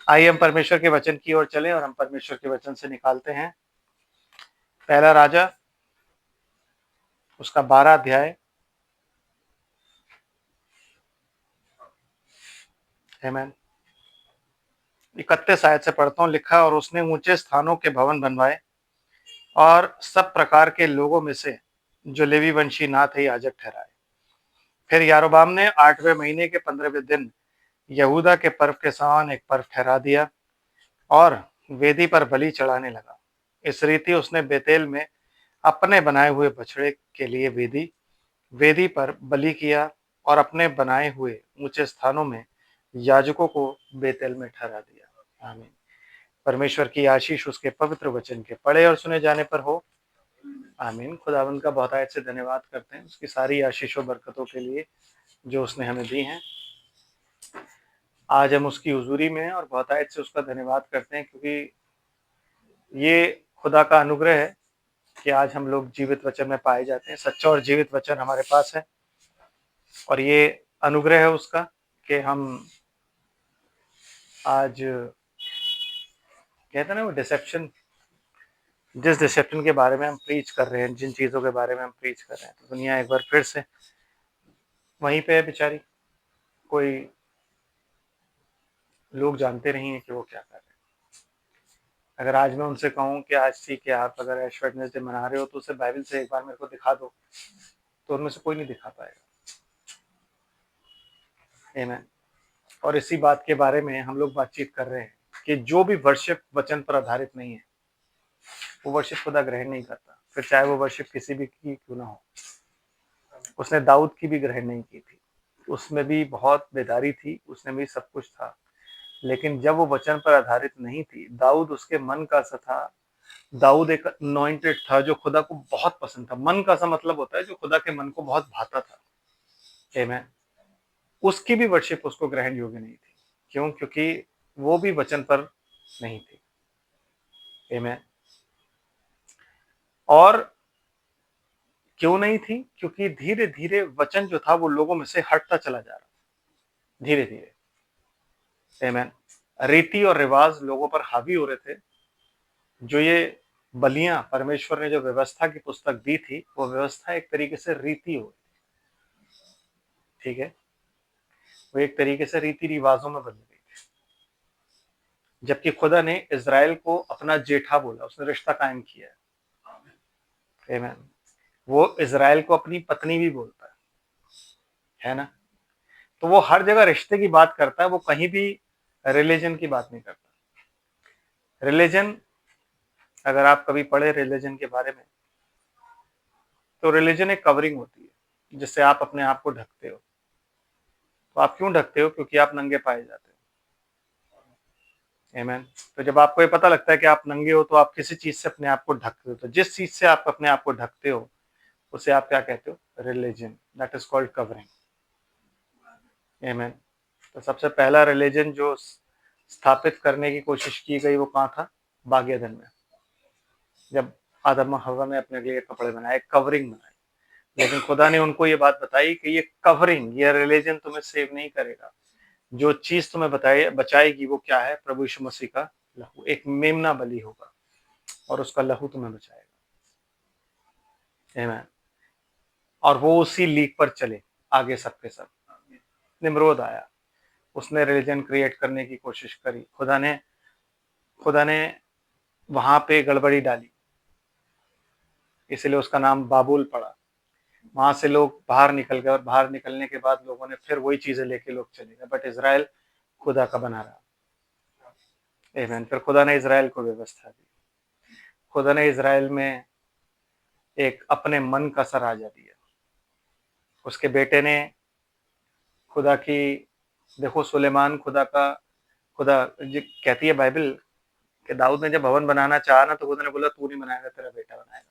आइए हम परमेश्वर के वचन की ओर चलें और हम परमेश्वर के वचन से निकालते हैं पहला राजा उसका 12 अध्याय। आमीन। 31 आयत से पढ़ता हूँ। लिखा, और उसने ऊंचे स्थानों के भवन बनवाए और सब प्रकार के लोगों में से जो लेवी वंशी ना थे याजक ठहराए। फिर यारोबाम ने 8वें महीने के 15वें दिन यहूदा के पर्व के समान एक पर्व ठहरा दिया और वेदी पर बलि चढ़ाने लगा। इस रीति उसने बेतेल में अपने बनाए हुए बछड़े के लिए वेदी पर बलि किया और अपने बनाए हुए ऊंचे स्थानों में याजकों को बेतेल में ठहरा दिया। आमीन। परमेश्वर की आशीष उसके पवित्र वचन के पढ़े और सुने जाने पर हो। आमीन। खुदावंद का बहुत आयत से धन्यवाद करते हैं उसकी सारी आशीषों बरकतों के लिए जो उसने हमें दी हैं। आज हम उसकी हुजूरी में हैं और बहुत आयत से उसका धन्यवाद करते हैं क्योंकि ये खुदा का अनुग्रह है कि आज हम लोग जीवित वचन में पाए जाते हैं। सच्चा और जीवित वचन हमारे पास है और ये अनुग्रह है उसका कि हम आज कहते हैं ना वो डिसेप्शन, जिस डिसेप्शन के बारे में हम प्रीच कर रहे हैं, जिन चीज़ों के बारे में हम प्रीच कर रहे हैं, तो दुनिया एक बार फिर से वहीं पे है बेचारी। कोई लोग जानते नहीं है कि वो क्या कर रहे हैं। अगर आज मैं उनसे कहूँ कि आज ठीक है आप अगर ऐश वेडनेसडे मना रहे हो तो उसे बाइबल से एक बार मेरे को दिखा दो, तो उनमें से कोई नहीं दिखा पाएगा। आमीन। और इसी बात के बारे में हम लोग बातचीत कर रहे हैं कि जो भी वर्शिप वचन पर आधारित नहीं है वो वर्शिप खुदा ग्रहण नहीं करता, फिर चाहे वो वर्शिप किसी भी की क्यों ना हो। उसने दाऊद की भी ग्रहण नहीं की थी, उसमें भी बहुत बेदारी थी, उसने भी सब कुछ था, लेकिन जब वो वचन पर आधारित नहीं थी, दाऊद उसके मन का सा था। दाऊद एक अनॉइंटेड था जो खुदा को बहुत पसंद था। मन का सा मतलब होता है जो खुदा के मन को बहुत भाता था। आमीन। उसकी भी वर्शिप उसको ग्रहण योग्य नहीं थी। क्यों? क्योंकि वो भी वचन पर नहीं थी। आमीन। और क्यों नहीं थी? क्योंकि धीरे धीरे वचन जो था वो लोगों में से हटता चला जा रहा था, धीरे धीरे। आमीन। रीति और रिवाज लोगों पर हावी हो रहे थे। जो ये बलियां परमेश्वर ने जो व्यवस्था की पुस्तक दी थी, वो व्यवस्था एक तरीके से रीति हो, ठीक है, वो एक तरीके से रीति रिवाजों में बदल गई थी। जबकि खुदा ने इज़राइल को अपना जेठा बोला, उसने रिश्ता कायम किया है। आमीन। वो इज़राइल को अपनी पत्नी भी बोलता है ना। तो वो हर जगह रिश्ते की बात करता है, वो कहीं भी रिलीजन की बात नहीं करता। रिलीजन, अगर आप कभी पढ़े रिलीजन के बारे में, तो रिलीजन एक कवरिंग होती है जिससे आप अपने आप को ढकते हो। तो आप क्यों ढकते हो? क्योंकि आप नंगे पाए जाते हो। आमीन। तो जब आपको ये पता लगता है कि आप नंगे हो तो आप किसी चीज से अपने आप को ढकते हो। तो जिस चीज से आप अपने आप को ढकते हो उसे आप क्या कहते हो? Religion. That is called covering. आमीन। तो सबसे पहला रिलीजन जो स्थापित करने की कोशिश की गई वो कहाँ था? बाग ईदन में, जब आदम और हव्वा ने अपने लिए कपड़े बनाए, कवरिंग बनाई। लेकिन खुदा ने उनको ये बात बताई कि ये कवरिंग, ये रिलीजन तुम्हें सेव नहीं करेगा। जो चीज तुम्हें बताए बचाएगी वो क्या है? प्रभु यीशु मसीह का लहू। एक मेमना बलि होगा और उसका लहू तुम्हें बचाएगा। आमीन। और वो उसी लीक पर चले आगे सबके सब। निम्रोद आया, उसने रिलीजन क्रिएट करने की कोशिश करी। खुदा ने वहां पे गड़बड़ी डाली, इसलिए उसका नाम बाबुल पड़ा। वहां से लोग बाहर निकल गए और बाहर निकलने के बाद लोगों ने फिर वही चीजें लेके लोग चले गए। बट इज़राइल खुदा का बना रहा। आमीन। फिर खुदा ने इज़राइल को व्यवस्था दी। खुदा ने इज़राइल में एक अपने मन का सा राजा दिया। उसके बेटे ने खुदा की, देखो सुलेमान खुदा कहती है बाइबल कि दाऊद ने जब भवन बनाना चाहा ना, तो खुदा ने बोला तू नहीं बनाएगा, तेरा बेटा बनाएगा।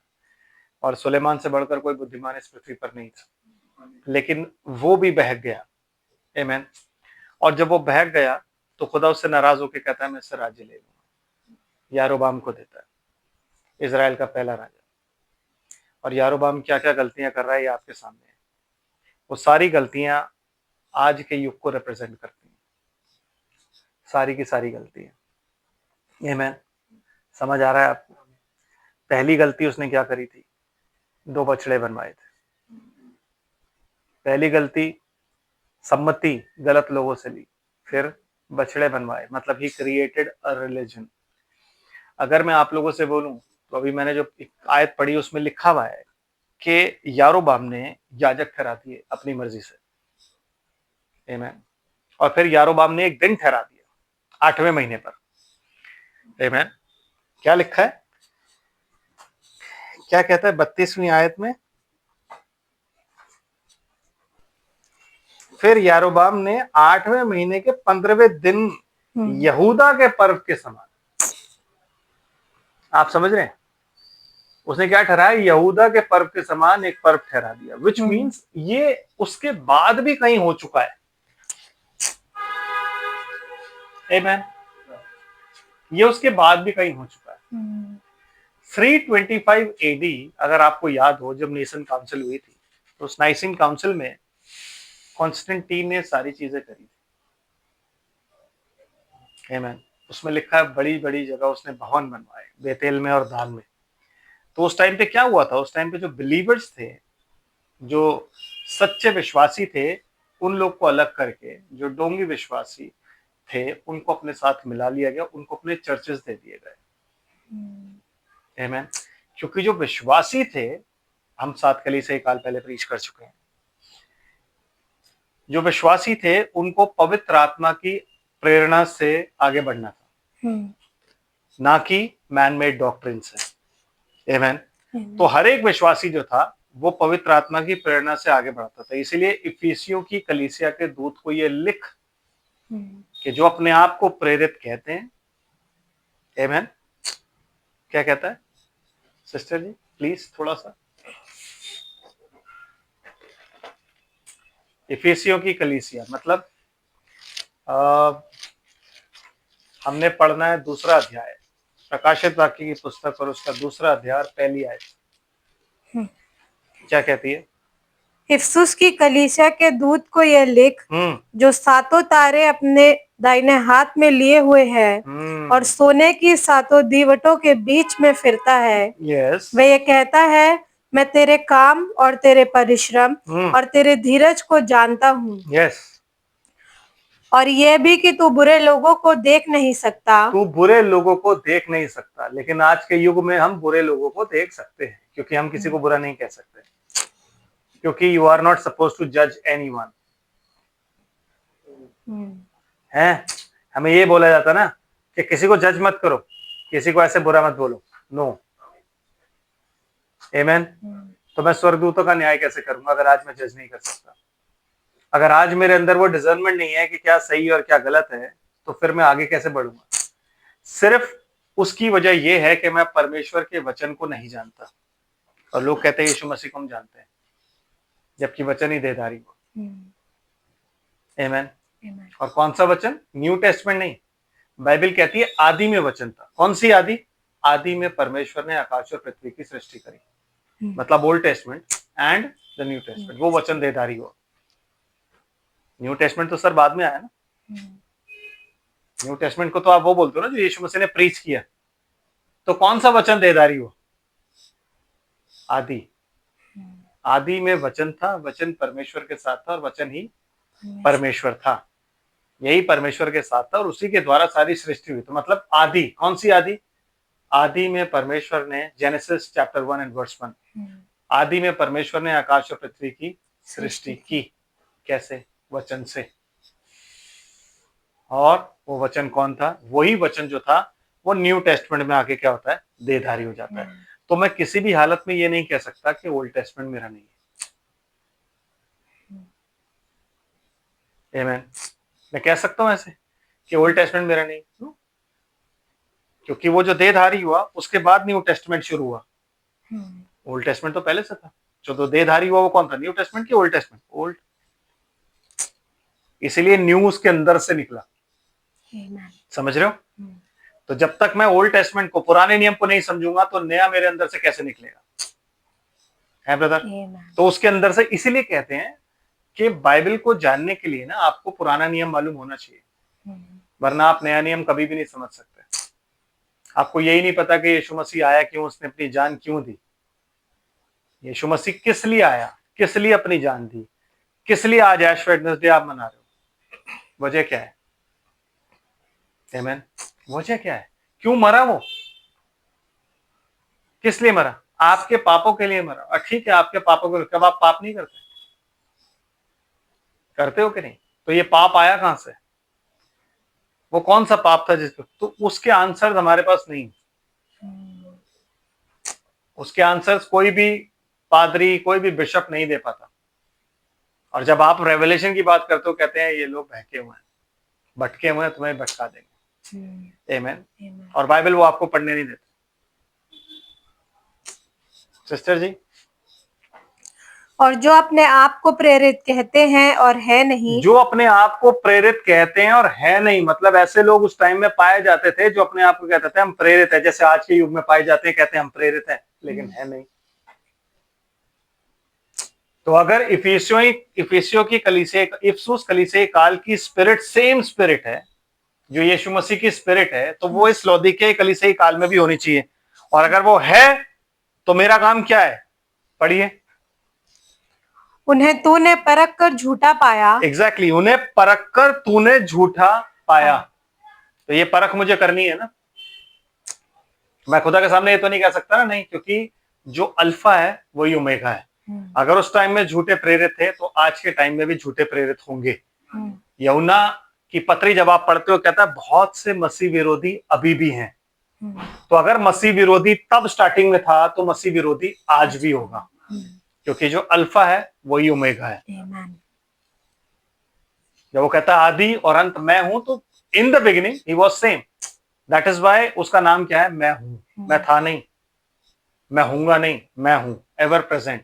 और सुलेमान से बढ़कर कोई बुद्धिमान इस पृथ्वी पर नहीं था, लेकिन वो भी बहक गया। आमीन। और जब वो बहक गया तो खुदा उससे नाराज होकर कहता है मैं इससे राज्य ले लूंगा। यारोबाम को देता है, इज़राइल का पहला राजा। और यारोबाम क्या क्या गलतियां कर रहा है ये आपके सामने है। वो सारी गलतियां आज के युग को रिप्रेजेंट करती हैं। सारी की सारी गलती है। आमीन। समझ आ रहा है आपको? पहली गलती उसने क्या करी थी? 2 बछड़े बनवाए थे। पहली गलती, सम्मति गलत लोगों से ली, फिर बछड़े बनवाए, मतलब ही क्रिएटेड अ रिलीजन। अगर मैं आप लोगों से बोलूं तो अभी मैंने जो एक आयत पढ़ी उसमें लिखा हुआ है कि यारोबाम ने याजक ठहरा दिए अपनी मर्जी से। आमीन। और फिर यारोबाम ने एक दिन ठहरा दिया 8वें महीने पर। आमीन। क्या लिखा है? क्या कहता है 32वीं आयत में? फिर यारोबाम ने 8वें महीने के 15वें दिन यहूदा के पर्व के समान, आप समझ रहे हैं, उसने क्या ठहराया? यहूदा के पर्व के समान एक पर्व ठहरा दिया, विच मीन्स ये उसके बाद भी कहीं हो चुका है। आमीन। ये उसके बाद भी कहीं हो चुका है। 325 एडी, अगर आपको याद हो, जब नीसन काउंसिल हुई थी तो उस नाइसिन काउंसिल में कॉन्स्टेंटीन ने सारी चीजें करी थी। आमीन। उसमें लिखा है बड़ी बड़ी जगह उसने भवन बनवाए, बेतेल में और दान में। तो उस टाइम पे क्या हुआ था? उस टाइम पे जो बिलीवर्स थे, जो सच्चे विश्वासी थे, उन लोग को अलग करके जो डोंगी विश्वासी थे उनको अपने साथ मिला लिया गया, उनको अपने चर्चेस दे दिए गए। आमीन। क्योंकि जो विश्वासी थे, हम 7 कलीसिया काल पहले प्रीच कर चुके हैं, जो विश्वासी थे उनको पवित्र आत्मा की प्रेरणा से आगे बढ़ना था, ना कि मैन मेड डॉक्ट्रिन से। आमीन। तो हर एक विश्वासी जो था वो पवित्र आत्मा की प्रेरणा से आगे बढ़ता था। इसीलिए इफिसियों की कलीसिया के दूत को ये लिख कि जो अपने आप को प्रेरित कहते हैं। आमीन। क्या कहता है सिस्टर जी? प्लीज थोड़ा सा। इफिसियों की कलीसिया मतलब हमने पढ़ना है 2रा अध्याय, प्रकाशित वाक्य की पुस्तक और उसका 2रा अध्याय, पहली आयत। क्या कहती है? इफसुस की कलीसिया के दूत को यह लिख, जो 7 तारे अपने दाहिने हाथ में लिए हुए है और सोने की 7 दीवटों के बीच में फिरता है। यस। वह ये कहता है, मैं तेरे काम और तेरे परिश्रम और तेरे धीरज को जानता हूँ। यस। और यह भी कि तू बुरे लोगों को देख नहीं सकता। तू बुरे लोगों को देख नहीं सकता, लेकिन आज के युग में हम बुरे लोगों को देख सकते हैं, क्योंकि हम किसी को बुरा नहीं कह सकते, क्योंकि you are not suppose to जज एनीवन। है, हमें ये बोला जाता ना कि किसी को जज मत करो, किसी को ऐसे बुरा मत बोलो। नो। आमीन। तो मैं स्वर्गदूतों का न्याय कैसे करूंगा अगर आज मैं जज नहीं कर सकता? अगर आज मेरे अंदर वो डिजर्नमेंट नहीं है कि क्या सही और क्या गलत है, तो फिर मैं आगे कैसे बढ़ूंगा? सिर्फ उसकी वजह यह है कि मैं परमेश्वर के वचन को नहीं जानता। और लोग कहते हैं यीशु मसीह को हम जानते हैं, जबकि वचन ही देहधारी हुआ। आमीन। और कौन सा वचन? न्यू टेस्टमेंट नहीं, बाइबल कहती है आदि में वचन था। कौन सी आदि? आदि में परमेश्वर ने आकाश और पृथ्वी की सृष्टि करी, मतलब old testament and the new testament. वो वचन देहधारी हुआ। न्यू टेस्टमेंट तो सर बाद में आया ना। न्यू टेस्टमेंट को तो आप वो बोलते हो ना जो यीशु मसीह ने प्रीच किया। तो कौन सा वचन देहधारी हुआ? आदि। आदि में वचन था, वचन परमेश्वर के साथ था और वचन ही परमेश्वर था। यही परमेश्वर के साथ था और उसी के द्वारा सारी सृष्टि हुई। तो मतलब आदि, कौन सी आदि? आदि में परमेश्वर ने, जेनेसिस चैप्टर 1 एंड वर्स 1, आदि में परमेश्वर ने आकाश और पृथ्वी की सृष्टि की। कैसे? वचन से। और वो वचन कौन था? वही वचन जो था वो न्यू टेस्टमेंट में आके क्या होता है? देहधारी हो जाता है। तो मैं किसी भी हालत में ये नहीं कह सकता कि ओल्ड टेस्टमेंट मेरा नहीं है। आमीन। मैं कह सकता हूं ऐसे कि ओल्ड टेस्टमेंट मेरा नहीं? क्योंकि वो जो देहधारी हुआ उसके बाद न्यू टेस्टमेंट शुरू हुआ। ओल्ड टेस्टमेंट तो पहले से था। जो देहधारी हुआ वो कौन था? न्यू टेस्टमेंट की ओल्ड टेस्टमेंट? ओल्ड। इसीलिए न्यू उसके अंदर से निकला। समझ रहे हो? तो जब तक मैं ओल्ड टेस्टमेंट को, पुराने नियम को नहीं समझूंगा तो नया मेरे अंदर से कैसे निकलेगा? है ब्रदर? तो उसके अंदर से, इसीलिए कहते हैं कि बाइबल को जानने के लिए ना आपको पुराना नियम मालूम होना चाहिए। वरना आप नया नियम कभी भी नहीं समझ सकते। आपको यही नहीं पता कि यीशु मसीह आया क्यों, उसने अपनी जान क्यों दी। यीशु मसीह किस लिए आया, किस लिए अपनी जान दी, किस लिए आज ऐश वेडनेसडे आप मना रहे हो, वजह क्या है? आमीन। वजह क्या है, क्यों मरा वो, किस लिए मरा? आपके पापों के लिए मरा। और ठीक है, आपके पापों के लिए, कब आप पाप नहीं करते? करते हो कि नहीं? तो ये पाप आया कहां से? वो कौन सा पाप था जिसको, तो उसके आंसर हमारे पास नहीं। उसके आंसर्स कोई भी पादरी, कोई भी बिशप नहीं दे पाता। और जब आप रेवलेशन की बात करते हो, कहते हैं ये लोग बहके हुए हैं, भटके हुए हैं, तुम्हें भटका देंगे। आमीन। और बाइबल वो आपको पढ़ने नहीं देते। सिस्टर जी, और जो अपने आप को प्रेरित कहते हैं और है नहीं, जो अपने आप को प्रेरित कहते हैं और है नहीं, मतलब ऐसे लोग उस टाइम में पाए जाते थे जो अपने आप को कहते थे हम प्रेरित है, जैसे आज के युग में पाए जाते हैं, कहते हैं हम प्रेरित हैं, लेकिन है नहीं। तो अगर इफिसियों की कलीसिया, इफसुस कलीसिया काल की स्पिरिट सेम स्पिरिट है जो यीशु मसीह की स्पिरिट है, तो वो इस लौदीकिया कलीसिया काल में भी होनी चाहिए। और अगर वो है तो मेरा काम क्या है? पढ़िए। उन्हें तूने परख कर झूठा पाया। एग्जैक्टली, उन्हें परख कर तूने झूठा पाया। तो ये परख मुझे करनी है ना। मैं खुदा के सामने ये तो नहीं कह सकता ना, नहीं, क्योंकि जो अल्फा है वही ओमेगा है। अगर उस टाइम में झूठे प्रेरित थे तो आज के टाइम में भी झूठे प्रेरित होंगे। यूहन्ना की पत्री जब आप पढ़ते हो, कहता है बहुत से मसीह विरोधी अभी भी हैं। तो अगर मसीह विरोधी तब स्टार्टिंग में था तो मसीह विरोधी आज भी होगा, क्योंकि जो अल्फा है वही ओमेगा है। जब वो कहता है आदि और अंत मैं हूं, तो इन द बिगिनिंग ही was same. That is why उसका नाम क्या है? मैं हूं। मैं था नहीं, मैं हूंगा नहीं, मैं हूं, एवर प्रेजेंट।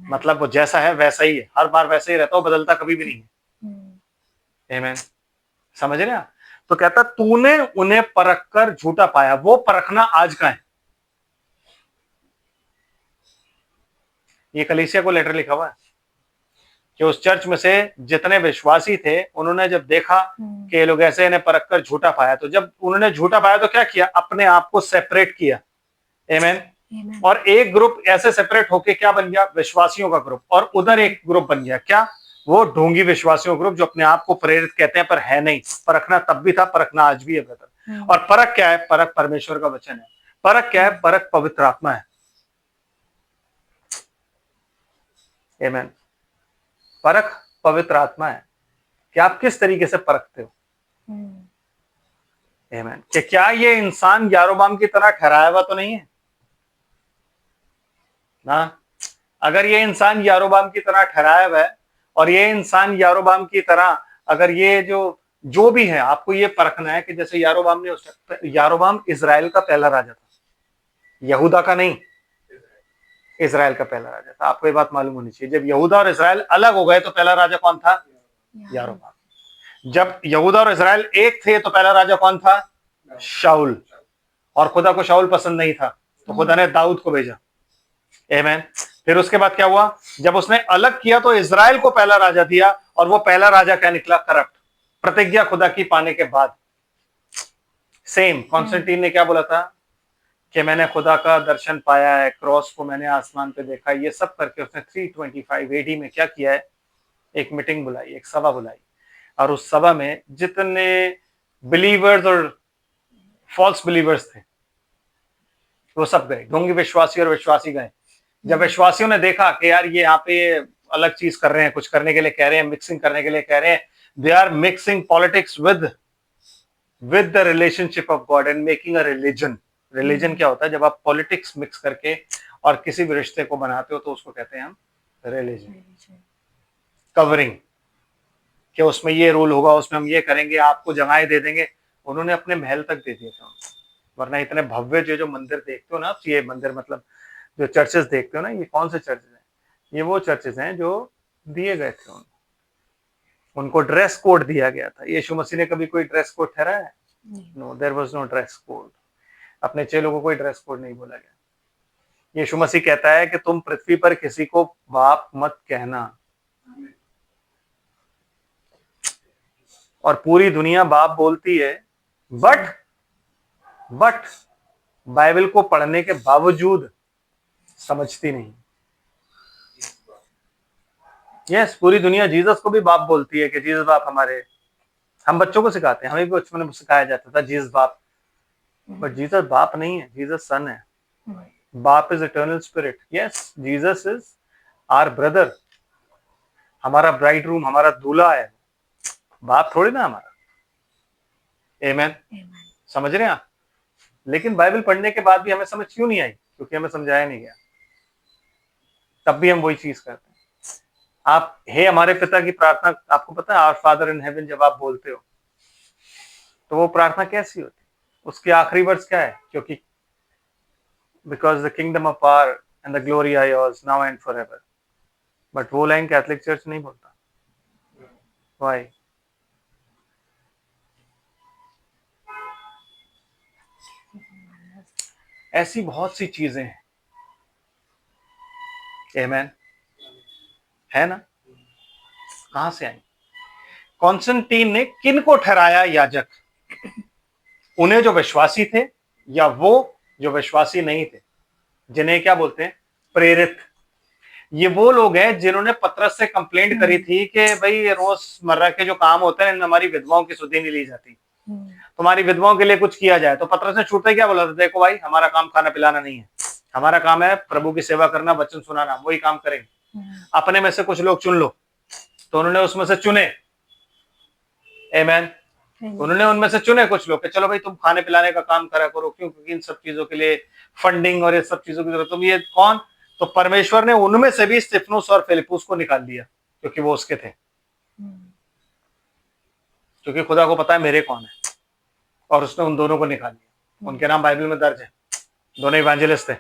मतलब वो जैसा है वैसा ही है, हर बार वैसा ही रहता है, बदलता कभी भी नहीं है। आमीन। समझ रहे हैं? तो कहता तूने उन्हें परख कर झूठा पाया। वो परखना आज का है। ये कलीसिया को लेटर लिखा हुआ है कि उस चर्च में से जितने विश्वासी थे, उन्होंने जब देखा कि ये लोग ऐसे इन्हें परख कर झूठा पाया, तो जब उन्होंने झूठा पाया तो क्या किया? अपने आप को सेपरेट किया। आमीन। और एक ग्रुप ऐसे सेपरेट होके क्या बन गया? विश्वासियों का ग्रुप। और उधर एक ग्रुप बन गया, क्या? वो ढोंगी विश्वासियों ग्रुप, जो अपने आप को प्रेरित कहते हैं पर है नहीं। परखना तब भी था, परखना आज भी है ब्रदर। और परख क्या है? परख परमेश्वर का वचन है। परख क्या है? परख पवित्र आत्मा है। आमीन। परख पवित्र आत्मा है कि आप किस तरीके से परखते हो। आमीन। कि क्या ये इंसान यारोबाम की तरह ठहराया हुआ तो नहीं है ना? अगर ये इंसान यारोबाम की तरह ठहराया हुआ है, और ये इंसान यारोबाम की तरह, अगर ये जो भी है, आपको ये परखना है कि जैसे यारोबाम ने, यारोबाम इजराइल का पहला राजा था, यहूदा का नहीं, इजराइल का पहला राजा था। आपको ये बात मालूम होनी चाहिए। जब यहूदा और इजराइल अलग हो गए तो पहला राजा कौन था? यारोबाम। जब यहूदा और इजराइल एक थे तो पहला राजा कौन था? शाऊल। और खुदा को शाऊल पसंद नहीं था, तो खुदा ने दाऊद को भेजा। आमीन। फिर उसके बाद क्या हुआ? जब उसने अलग किया तो इजराइल को पहला राजा दिया, और वो पहला राजा क्या निकला? करप्ट। प्रतिज्ञा खुदा की पाने के बाद सेम कॉन्स्टेंटीन ने क्या बोला था कि मैंने खुदा का दर्शन पाया है, क्रॉस को मैंने आसमान पे देखा। ये सब करके उसने 325 एडी में क्या किया है? एक मीटिंग बुलाई, एक सभा बुलाई, और उस सभा में जितने बिलीवर्स और फॉल्स बिलीवर्स थे वो सब गए। ढोंगी विश्वासी और विश्वासी गए। जब विश्वासियों ने देखा कि यार ये यहाँ पे अलग चीज कर रहे हैं, कुछ करने के लिए कह रहे हैं, मिक्सिंग करने के लिए कह रहे हैं, they are mixing politics with the relationship of God and making a religion. Religion क्या होता है? जब आप पॉलिटिक्स मिक्स करके और किसी भी रिश्ते को बनाते हो तो उसको कहते हैं हम रिलीजन। कवरिंग, कि उसमें ये रूल होगा, उसमें हम ये करेंगे, आपको जगहें दे देंगे। उन्होंने अपने महल तक दे दिए थे उनको। वरना इतने भव्य जो मंदिर देखते हो ना, ये मंदिर मतलब जो चर्चेस देखते हो ना, ये कौन से चर्चेस हैं? ये वो चर्चेस हैं जो दिए गए थे उनको ड्रेस कोड दिया गया था। यीशु मसीह ने कभी कोई ड्रेस कोड ठहराया है? No, there was no dress code. अपने चेलों को कोई ड्रेस कोड नहीं बोला गया। यीशु मसीह कहता है कि तुम पृथ्वी पर किसी को बाप मत कहना, और पूरी दुनिया बाप बोलती है, बट बाइबल को पढ़ने के बावजूद समझती नहीं। यस, पूरी दुनिया जीसस को भी बाप बोलती है कि जीसस बाप हमारे, हम बच्चों को सिखाते हैं, हमें भी बचपन में सिखाया जाता था जीसस बाप, बट जीसस बाप नहीं है, जीसस सन है। बाप is eternal spirit. Yes, Jesus is our brother, हमारा ब्राइड रूम, हमारा दूल्हा है, बाप थोड़ी ना हमारा। आमेन। समझ रहे हैं आप? लेकिन बाइबल पढ़ने के बाद भी हमें समझ क्यों नहीं आई? क्योंकि हमें समझाया नहीं गया, तब भी हम वही चीज करते हैं। आप हे हमारे पिता की प्रार्थना, आपको पता है आवर फादर इन हेवन जब आप बोलते हो तो वो प्रार्थना कैसी होती है? उसके आखिरी वर्ड्स क्या है? क्योंकि because the kingdom of power and the glory are yours now and forever. But वो लाइन कैथोलिक चर्च नहीं बोलता। व्हाई? ऐसी बहुत सी चीजें हैं, आमेन, है ना? कहां से आई? कॉन्स्टेंटीन ने किन को ठहराया याजक? उन्हें जो विश्वासी थे या वो जो विश्वासी नहीं थे, जिन्हें क्या बोलते हैं? प्रेरित। ये वो लोग हैं जिन्होंने पतरस से कंप्लेंट करी थी कि भाई रोजमर्रा के जो काम होते हैं हमारी विधवाओं की सुधि नहीं ली जाती, तुम्हारी विधवाओं के लिए कुछ किया जाए। तो पतरस ने छूटते क्या बोला था? देखो भाई, हमारा काम खाना पिलाना नहीं है, हमारा काम है प्रभु की सेवा करना, वचन सुनाना, वही काम करेंगे। अपने में से कुछ लोग चुन लो। तो उन्होंने उसमें से चुने, आमेन, उन्होंने उनमें से चुने कुछ लोग कि चलो भाई तुम खाने पिलाने का काम करा करो। क्यों? क्योंकि इन सब चीजों के लिए फंडिंग और ये सब चीजों की जरूरत। तुम ये कौन? तो परमेश्वर ने उनमें से भी स्तिफनुस और फिलिप्पुस को निकाल दिया, क्योंकि वो उसके थे। क्योंकि खुदा को पता है मेरे कौन है, और उसने उन दोनों को निकाल दिया। उनके नाम बाइबल में दर्ज है, दोनों इवेंजलिस्ट थे।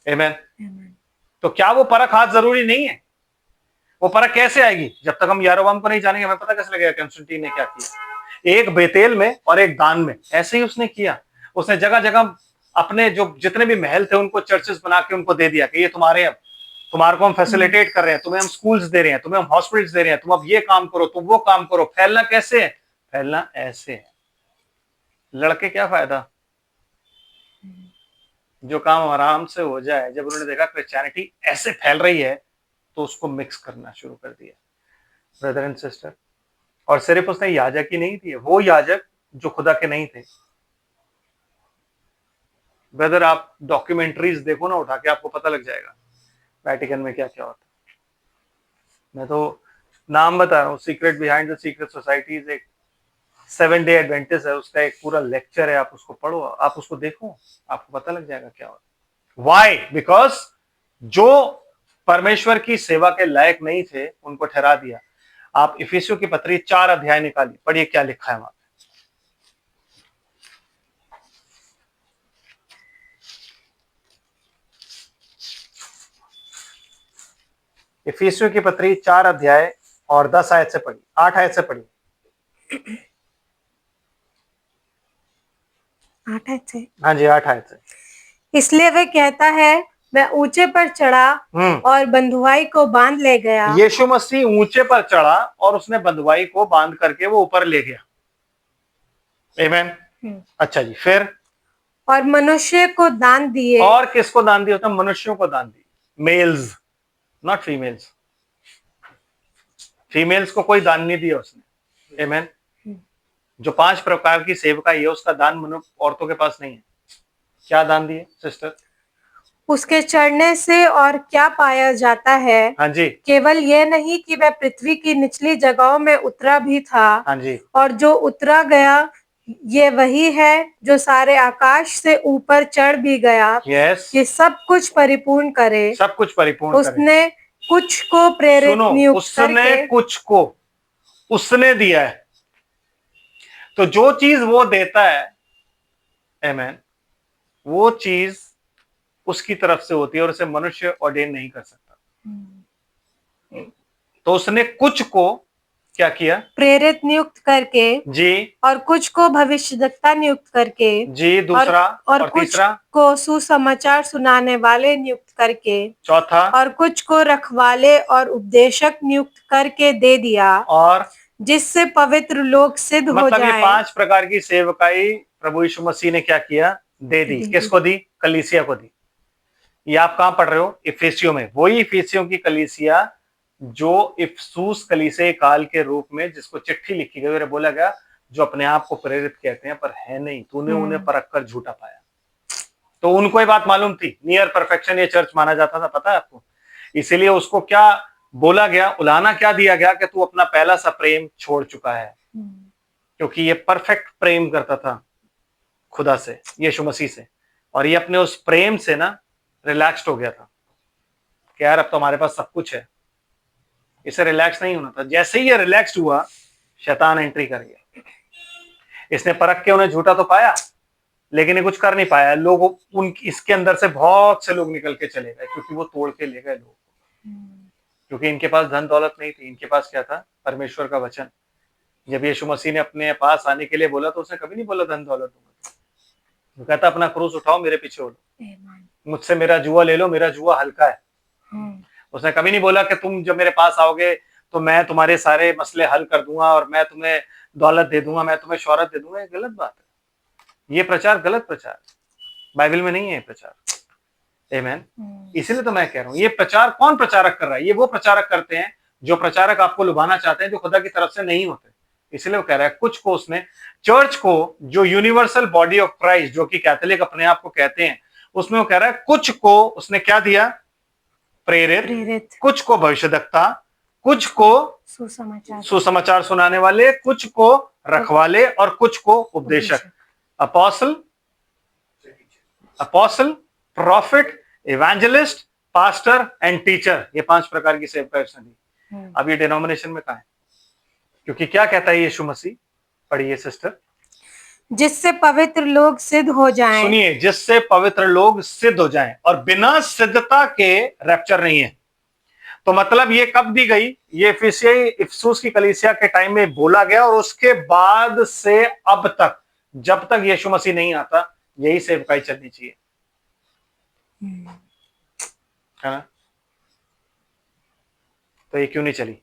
आमेन। तो क्या वो परख आज जरूरी नहीं है? वो परख कैसे आएगी? जब तक हम यारोबाम को नहीं जानेंगे हमें पता कैसे लगेगा कॉन्स्टेंटीन ने क्या किया। एक बेतेल में और एक दान में, ऐसे ही उसने किया। उसने जगह जगह अपने जो जितने भी महल थे उनको चर्चेस बना के उनको दे दिया कि ये तुम्हारे, अब तुम्हारे को हम फैसिलिटेट कर रहे हैं, तुम्हें हम स्कूल्स दे रहे हैं, तुम्हें हम हॉस्पिटल्स दे रहे हैं, तुम अब ये काम करो, तुम वो काम करो। फैलना कैसे है? फैलना ऐसे है। लड़के क्या फायदा? जो काम आराम से हो जाए। जब उन्होंने देखा क्रिश्चियनिटी ऐसे फैल रही है तो उसको मिक्स करना शुरू कर दिया, ब्रदर एंड सिस्टर। और सिर्फ उसने याजक ही नहीं दिए, वो याजक जो खुदा के नहीं थे। ब्रदर आप डॉक्यूमेंट्रीज देखो ना उठा के, आपको पता लग जाएगा वेटिकन में क्या क्या होता है। मैं तो नाम बता रहा हूँ, secret behind the secret societies, एक 7 डे एडवेंटिस्ट है, उसका एक पूरा लेक्चर है, आप उसको पढ़ो, आप उसको देखो, आपको पता लग जाएगा क्या होता है। व्हाई? बिकॉज जो परमेश्वर की सेवा के लायक नहीं थे उनको ठहरा दिया। आप इफिसियों की पत्री 4 अध्याय निकालिए, पढ़िए क्या लिखा है वहां पे। इफिसियों की पत्री 4 अध्याय और 10 आयत से पढ़िए, 8 आयत से पढ़िए। 8 आयत से? हाँ जी, 8 आयत से। इसलिए वे कहता है, मैं ऊंचे पर चढ़ा और बंधुआई को बांध ले गया। यीशु मसीह ऊंचे पर चढ़ा और उसने बंधुआई को बांध करके वो ऊपर ले गया। आमेन। अच्छा जी, फिर? और मनुष्य को दान दिए। और किसको दान दिया? तो मनुष्यों को दान दिए, मेल्स, नॉट फीमेल्स। फीमेल्स को कोई दान नहीं दिया उसने। आमेन। जो 5 प्रकार की सेवका है उसका दान औरतों के पास नहीं है। क्या दान दिए सिस्टर? उसके चढ़ने से और क्या पाया जाता है? हाँ जी। केवल ये नहीं कि वह पृथ्वी की निचली जगहों में उतरा भी था। हाँ जी। और जो उतरा गया ये वही है जो सारे आकाश से ऊपर चढ़ भी गया। यस। कि सब कुछ परिपूर्ण करे। सब कुछ परिपूर्ण करे। उसने कुछ को प्रेरित नियुक्त करके, उसने कुछ को उसने दिया है। तो जो चीज वो देता है, आमेन, वो चीज उसकी तरफ से होती है और उसे मनुष्य ऑर्डेन नहीं कर सकता। तो उसने कुछ को क्या किया? प्रेरित नियुक्त करके जी, और कुछ को भविष्यद्वक्ता नियुक्त करके जी, दूसरा और कुछ तीसरा को सुसमाचार सुनाने वाले नियुक्त करके, चौथा और कुछ को रखवाले और उपदेशक नियुक्त करके दे दिया। और जिससे पवित्र लोग सिद्ध हो मतलब ये जाएं। 5 प्रकार की सेवकाई प्रभु यीशु मसीह ने क्या किया, दे दी। किसको दी? कलीसिया को दी। ये आप कहां पढ़ रहे हो? इफिसियों में। वही इफिसियों की कलीसिया जो इफसूस कलीसिया काल के रूप में जिसको चिट्ठी लिखी गई और बोला गया जो अपने आप को प्रेरित कहते हैं पर है नहीं, तूने उन्हें परख कर झूठा पाया। तो उनको ये बात मालूम थी, नियर परफेक्शन ये चर्च माना जाता था, पता है आपको? इसीलिए उसको क्या बोला गया, उलाना क्या दिया गया कि तू अपना पहला सा प्रेम छोड़ चुका है, क्योंकि ये परफेक्ट प्रेम करता था खुदा से, यीशु मसीह से, और ये अपने उस प्रेम से ना रिलैक्स्ड हो गया था कि यार अब तो हमारे पास सब कुछ है। इसे रिलैक्स नहीं होना था। जैसे ही ये रिलैक्स्ड हुआ, शैतान एंट्री कर गया। इसने परख के उन्हें झूठा तो पाया, लेकिन ये कुछ कर नहीं पाया। लोग उन इसके अंदर से बहुत से लोग निकल के चले गए, क्योंकि वो तोड़ के ले गए लोगों को। क्योंकि इनके पास धन दौलत नहीं थी, इनके पास क्या था? परमेश्वर का वचन। जब यीशु मसीह ने अपने पास आने के लिए बोला तो उसने कभी नहीं बोला धन दौलत दूंगा। वो कहता अपना क्रूस उठाओ, मेरे पीछे हो लो, मुझसे मेरा जुआ ले लो, मेरा जुआ हल्का है। उसने कभी नहीं बोला कि तुम जब मेरे पास आओगे तो मैं तुम्हारे सारे मसले हल कर दूंगा और मैं तुम्हें दौलत दे दूंगा, मैं तुम्हें शोहरत दे दूंगा। ये गलत बात है, ये प्रचार गलत प्रचार, बाइबल में नहीं है प्रचार। आमीन। इसीलिए तो मैं कह रहा हूं, ये प्रचार कौन प्रचारक कर रहा है? ये वो प्रचारक करते हैं जो प्रचारक आपको लुभाना चाहते हैं, जो खुदा की तरफ से नहीं होते। इसलिए वो कह रहा है कुछ को उसने, चर्च को, जो यूनिवर्सल बॉडी ऑफ क्राइस्ट, जो कि कैथोलिक अपने आप को कहते हैं, उसमें वो कह रहा है कुछ को उसने क्या दिया? प्रेरित, कुछ को भविष्यद्वक्ता, कुछ को सुसमाचार सुनाने वाले, कुछ को रखवाले और कुछ को उपदेशक। Apostle, profit, evangelist, pastor and teacher. ये 5 प्रकार की सेवकाई उसने दी। अब ये डिनोमिनेशन में कहां है? क्योंकि क्या कहता है यीशु मसीह? पढ़िए सिस्टर। जिससे पवित्र लोग सिद्ध हो जाएं। सुनिए, जिससे पवित्र लोग सिद्ध हो जाएं, और बिना सिद्धता के रैप्चर नहीं है। तो मतलब ये कब दी गई? ये इफिसुस की कलीसिया के टाइम में बोला गया, और उसके बाद से अब तक, जब तक यीशु मसीह नहीं आता, यही सेवकाई चलनी चाहिए, है ना? तो ये क्यों नहीं चली?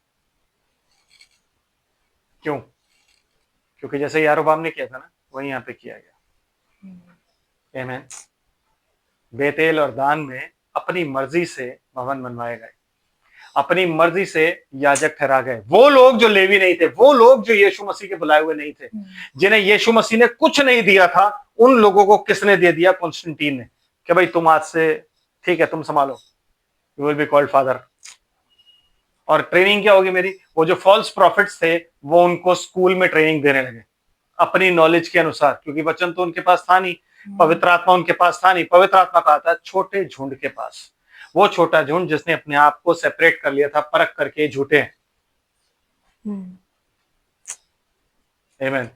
क्यों? क्योंकि जैसे यारोबाम ने किया था ना, वही यहां पे किया गया। आमीन। बेतेल और दान में अपनी मर्जी से भवन बनवाए गए, अपनी मर्जी से याजक ठहरा गए। वो लोग जो लेवी नहीं थे, वो लोग जो यीशु मसीह के बुलाए हुए नहीं थे, जिन्हें यीशु मसीह ने कुछ नहीं दिया था, उन लोगों को किसने दे दिया? कॉन्स्टेंटीन ने, कि भाई तुम आज से ठीक है, तुम संभालो, you will be called father. और ट्रेनिंग क्या होगी मेरी? वो जो फॉल्स प्रॉफिट्स थे, वो उनको स्कूल में ट्रेनिंग देने लगे अपनी नॉलेज के अनुसार, क्योंकि वचन तो उनके पास था नहीं, पवित्र आत्मा उनके पास था नहीं। पवित्र आत्मा कहा था छोटे झुंड के पास, वो छोटा झुंड जिसने अपने आप को सेपरेट कर लिया था, परख करके झूठे। आमीन।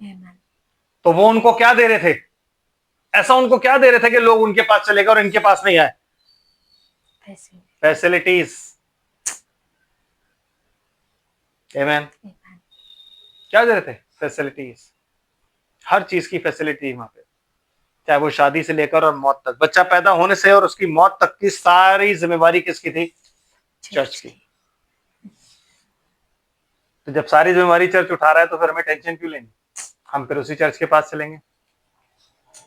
तो वो उनको क्या दे रहे थे? ऐसा उनको क्या दे रहे थे कि लोग उनके पास चले गए और इनके पास नहीं आए? फैसिलिटीज। आमीन। क्या दे रहे थे? फैसिलिटीज। हर चीज की फैसिलिटी वहां पे, चाहे वो शादी से लेकर और मौत तक, बच्चा पैदा होने से और उसकी मौत तक की सारी जिम्मेवारी किसकी थी? चर्च की। तो जब सारी जिम्मेवारी चर्च उठा रहा है, तो फिर हमें टेंशन क्यों लेनी? हम फिर उसी चर्च के पास चलेंगे।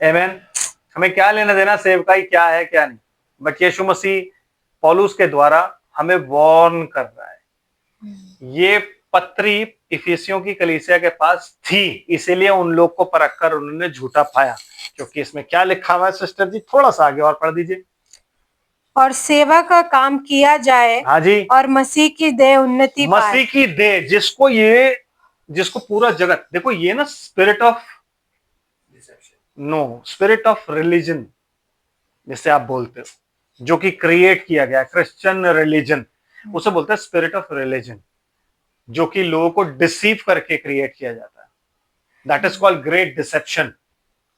आमीन। हमें क्या लेना देना सेवकाई क्या है क्या नहीं, बट यीशु मसीह पौलुस के द्वारा हमें वार्न कर रहा है। ये पत्री इफिसियों की कलीसिया के पास थी, इसीलिए उन लोग को परख कर उन्होंने झूठा पाया। क्योंकि इसमें क्या लिखा हुआ है सिस्टर जी? थोड़ा सा आगे और पढ़ दीजिए। और सेवा का काम किया जाए। हाँ जी। और मसीह की देह उन्नति पाए। मसीह की देह, जिसको पूरा जगत, देखो ये ना spirit of spirit of religion जिसे आप बोलते हो, जो कि क्रिएट किया गया क्रिश्चियन रिलीजन, उसे बोलते हैं स्पिरिट ऑफ रिलीजन, जो कि लोगों को डिसीव करके क्रिएट किया जाता है। That is called great deception.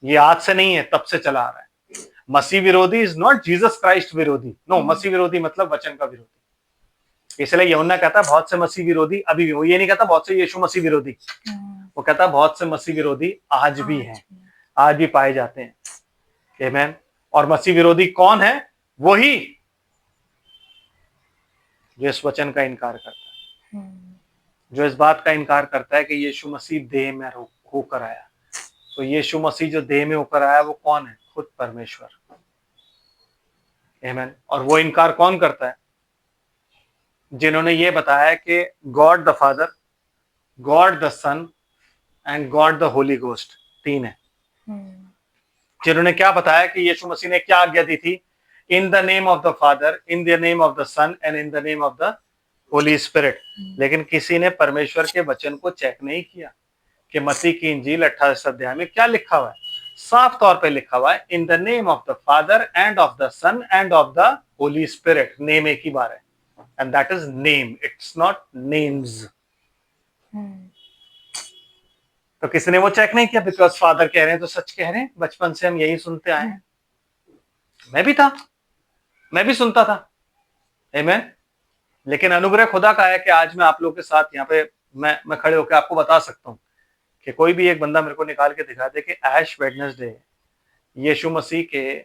ये आज से नहीं है, तब से चला आ रहा है। मसीह विरोधी इज नॉट जीसस क्राइस्ट विरोधी। नो, मसीह विरोधी मतलब वचन का विरोधी। इसलिए यूहन्ना कहता है बहुत से मसीह विरोधी अभी भी, वो ये नहीं कहता बहुत से यीशु मसीह विरोधी, वो कहता है बहुत से मसीह विरोधी आज भी हैं, आज भी पाए जाते हैं। आमीन। और मसीह विरोधी कौन है? वही जो इस वचन का इनकार करता है, जो इस बात का इनकार करता है कि यीशु मसीह देह में होकर आया। तो यीशु मसीह जो देह में होकर आया वो कौन है? खुद परमेश्वर। आमीन। और वो इनकार कौन करता है? जिन्होंने ये बताया कि God the Father, God the Son and God the Holy Ghost तीन है। जिन्होंने क्या बताया कि यीशु मसीह ने क्या आज्ञा दी थी? In the name of the Father, in the name of the Son and in the name of the Holy Spirit. लेकिन किसी ने परमेश्वर के वचन को चेक नहीं किया कि मत्ती की इंजील 28 अध्याय में क्या लिखा हुआ है। साफ तौर पे लिखा हुआ है in the name of the Father and of the Son and of the Holy Spirit. Name एक ही बार है, and that is name, it's not names. तो किसी ने वो चेक नहीं किया, बिकॉज फादर कह रहे हैं तो सच कह रहे हैं। बचपन से हम यही सुनते आए हैं। मैं भी था, मैं भी सुनता था। आमीन। लेकिन अनुग्रह खुदा का है कि आज मैं आप लोगों के साथ यहाँ पे मैं खड़े होकर आपको बता सकता हूँ कि कोई भी एक बंदा मेरे को निकाल के दिखा दे कि ऐश वेडनेसडे यीशु मसीह के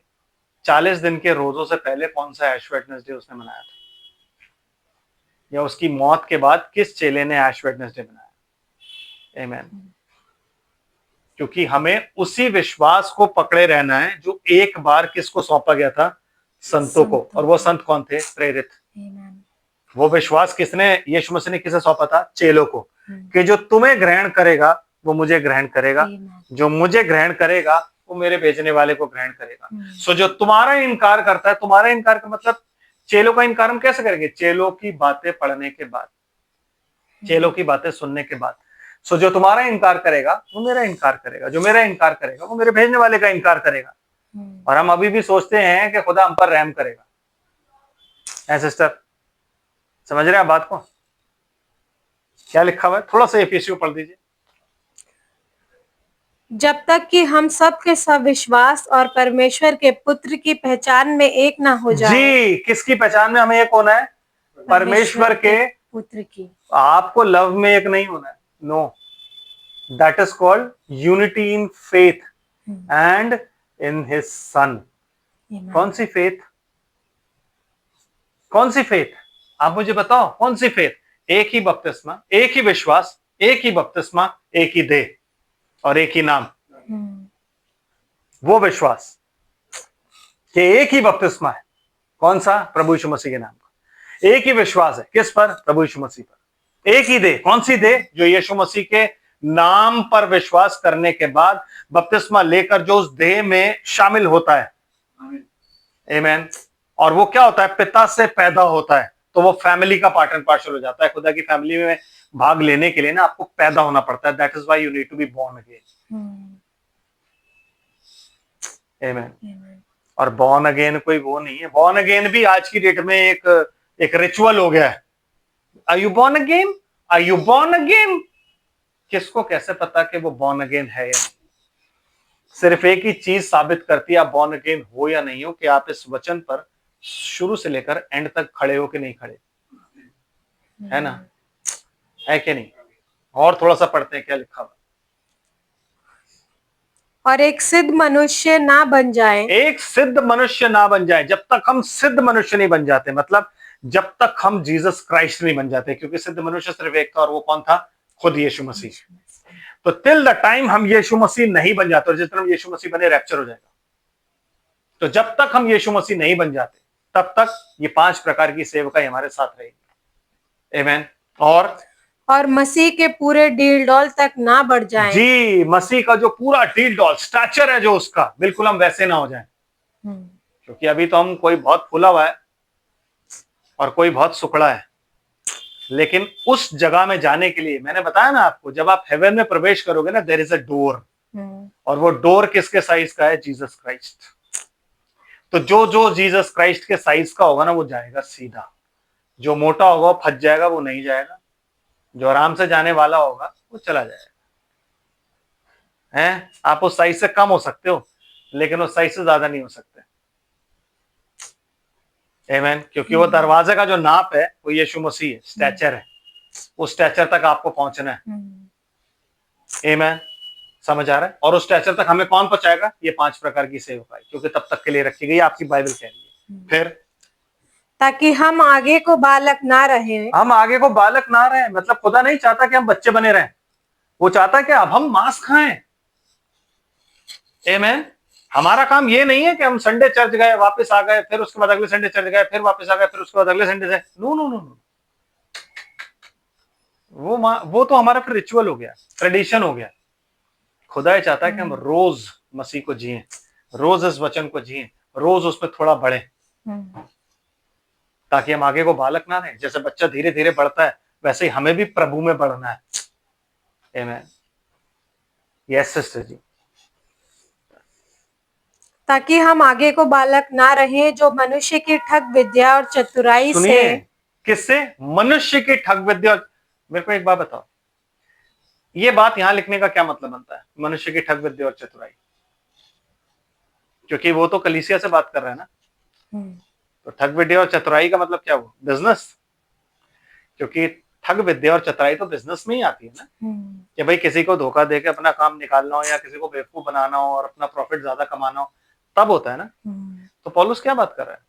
40 दिन के रोजों से पहले कौन सा ऐश वेडनेसडे उसने मनाया था, या उसकी मौत के बाद किस चेले ने ऐश वेडनेसडे मनाया। आमीन। क्योंकि हमें उसी विश्वास को पकड़े रहना है जो एक बार किसको सौंपा गया था? संतों को। और वो संत कौन थे? प्रेरित। वो विश्वास किसने, यीशु मसीह ने किसे सौंपा था? चेलों को। कि जो तुम्हें ग्रहण करेगा वो मुझे ग्रहण करेगा, जो मुझे ग्रहण करेगा वो मेरे भेजने वाले को ग्रहण करेगा। सो जो तुम्हारा इनकार करता है, तुम्हारा इनकार का मतलब चेलों का इनकार हम कैसे करेंगे? चेलों की बातें पढ़ने के बाद, चेलों की बातें सुनने के बाद। सो जो तुम्हारा इनकार करेगा वो मेरा इनकार करेगा, जो मेरा इनकार करेगा वो मेरे भेजने वाले का इनकार करेगा। और हम अभी भी सोचते हैं कि खुदा हम पर रहम करेगा। है सिस्टर, समझ रहे हैं आप बात को? क्या लिखा हुआ है? थोड़ा सा एफिसियों पढ़ दीजिए। जब तक कि हम सब के सब विश्वास और परमेश्वर के पुत्र की पहचान में एक ना हो जाए। जी, किसकी पहचान में हमें एक होना है? परमेश्वर के पुत्र की। आपको लव में एक नहीं होना है। No, that is called unity in faith and in his Son. कौन सी फेथ? कौन सी फेथ? आप मुझे बताओ कौन सी फेथ? एक ही बपतिस्मा, एक ही विश्वास, एक ही बपतिस्मा, एक ही देह और एक ही नाम। वो विश्वास कि एक ही बपतिस्मा है। कौन सा? प्रभु यीशु मसीह के नाम का। एक ही विश्वास है किस पर? प्रभु यीशु मसीह पर। एक ही देह। कौन सी देह? जो यीशु मसीह के नाम पर विश्वास करने के बाद बपतिस्मा लेकर जो उस देह में शामिल होता है। आमीन। और वो क्या होता है? पिता से पैदा होता है, तो वो फैमिली का पार्ट एंड पार्सल हो जाता है। खुदा की फैमिली में भाग लेने के लिए ना आपको पैदा होना पड़ता है। That is why you need to be born again. आमीन। और बॉर्न अगेन कोई वो नहीं है। बॉर्न अगेन भी आज की डेट में एक रिचुअल हो गया है। Are you born again? Are you born again? किसको कैसे पता कि वो बॉर्न अगेन है या नहीं? सिर्फ एक ही चीज साबित करती है आप बॉर्न अगेन हो या नहीं हो, कि आप इस वचन पर शुरू से लेकर एंड तक खड़े हो कि नहीं खड़े। है ना? है कि नहीं? और थोड़ा सा पढ़ते हैं क्या लिखा हुआ। और एक सिद्ध मनुष्य ना बन जाए। एक सिद्ध मनुष्य ना बन जाए। जब तक हम सिद्ध मनुष्य नहीं बन जाते, मतलब जब तक हम जीसस क्राइस्ट नहीं बन जाते, क्योंकि सिद्ध मनुष्य सिर्फ एक था और वो कौन था? खुद यीशु मसीह। तो टिल द टाइम हम यीशु मसीह नहीं बन जाते, और जिस तरह हम यीशु मसीह बने रैप्चर हो जाएगा। तो जब तक हम यीशु मसीह नहीं बन जाते तब तक ये 5 प्रकार की सेवकाई हमारे साथ रहेगी। आमीन। और मसीह के पूरे डील डॉल तक ना बढ़ जाए। जी, मसीह का जो पूरा डील डॉल स्टैचर है जो उसका, बिल्कुल हम वैसे ना हो जाएं। क्योंकि अभी तो हम कोई बहुत फूला हुआ है और कोई बहुत सुकड़ा है। लेकिन उस जगह में जाने के लिए मैंने बताया ना आपको, जब आप हेवन में प्रवेश करोगे ना, देयर इज अ डोर। और वो डोर किसके साइज का है? Jesus Christ. तो जो जीसस क्राइस्ट के साइज का होगा ना वो जाएगा सीधा। जो मोटा होगा वो फंस जाएगा, वो नहीं जाएगा। जो आराम से जाने वाला होगा वो चला जाएगा। हैं? आप उस साइज से कम हो सकते हो, लेकिन उस साइज से ज्यादा नहीं हो सकते। आमीन। क्योंकि वो दरवाजे का जो नाप है वो यीशु मसीह है, स्टैचर है। उस स्टैचर तक आपको पहुंचना है। आमीन। समझ आ रहा है? और उस स्टैचर तक हमें कौन पहुंचाएगा? ये 5 प्रकार की सेवकाई, क्योंकि तब तक के लिए रखी गई, आपकी बाइबल कह रही है। फिर ताकि हम आगे को बालक ना रहे। हम आगे को बालक ना रहे, मतलब खुदा नहीं चाहता कि हम बच्चे बने रहें, वो चाहता है कि अब हम मांस खाएं। आमीन। हमारा काम ये नहीं है कि हम संडे चर्च गए, वापस आ गए, फिर उसके बाद अगले संडे चर्च गए, फिर वापस आ गए, फिर उसके बाद अगले संडे से। नो नो नो नो, वो तो हमारा फिर रिचुअल हो गया, ट्रेडिशन हो गया। खुदा ये चाहता है कि हम रोज मसीह को जिए, रोज इस वचन को जिए, रोज उसमें थोड़ा बढ़े, ताकि हम आगे को बालक ना रहे। जैसे बच्चा धीरे धीरे बढ़ता है, वैसे ही हमें भी प्रभु में बढ़ना है। आमीन। यस सिस्टर जी। ताकि हम आगे को बालक ना रहे, जो मनुष्य की ठग विद्या और चतुराई से। सुनिए, किससे? मनुष्य की ठग विद्या। मेरे को एक बात बताओ, ये बात यहां लिखने का क्या मतलब बनता है, मनुष्य की ठग विद्या और चतुराई? क्योंकि वो तो कलीसिया से बात कर रहे हैं ना, तो ठग विद्या और चतुराई का मतलब क्या हुआ? बिजनेस। क्योंकि ठग विद्या और चतुराई तो बिजनेस में ही आती है ना, कि भाई किसी को धोखा देके अपना काम निकालना हो, या किसी को बेवकूफ बनाना हो और अपना प्रॉफिट ज्यादा कमाना हो, तब होता है ना। तो पौलुस क्या बात कर रहा है?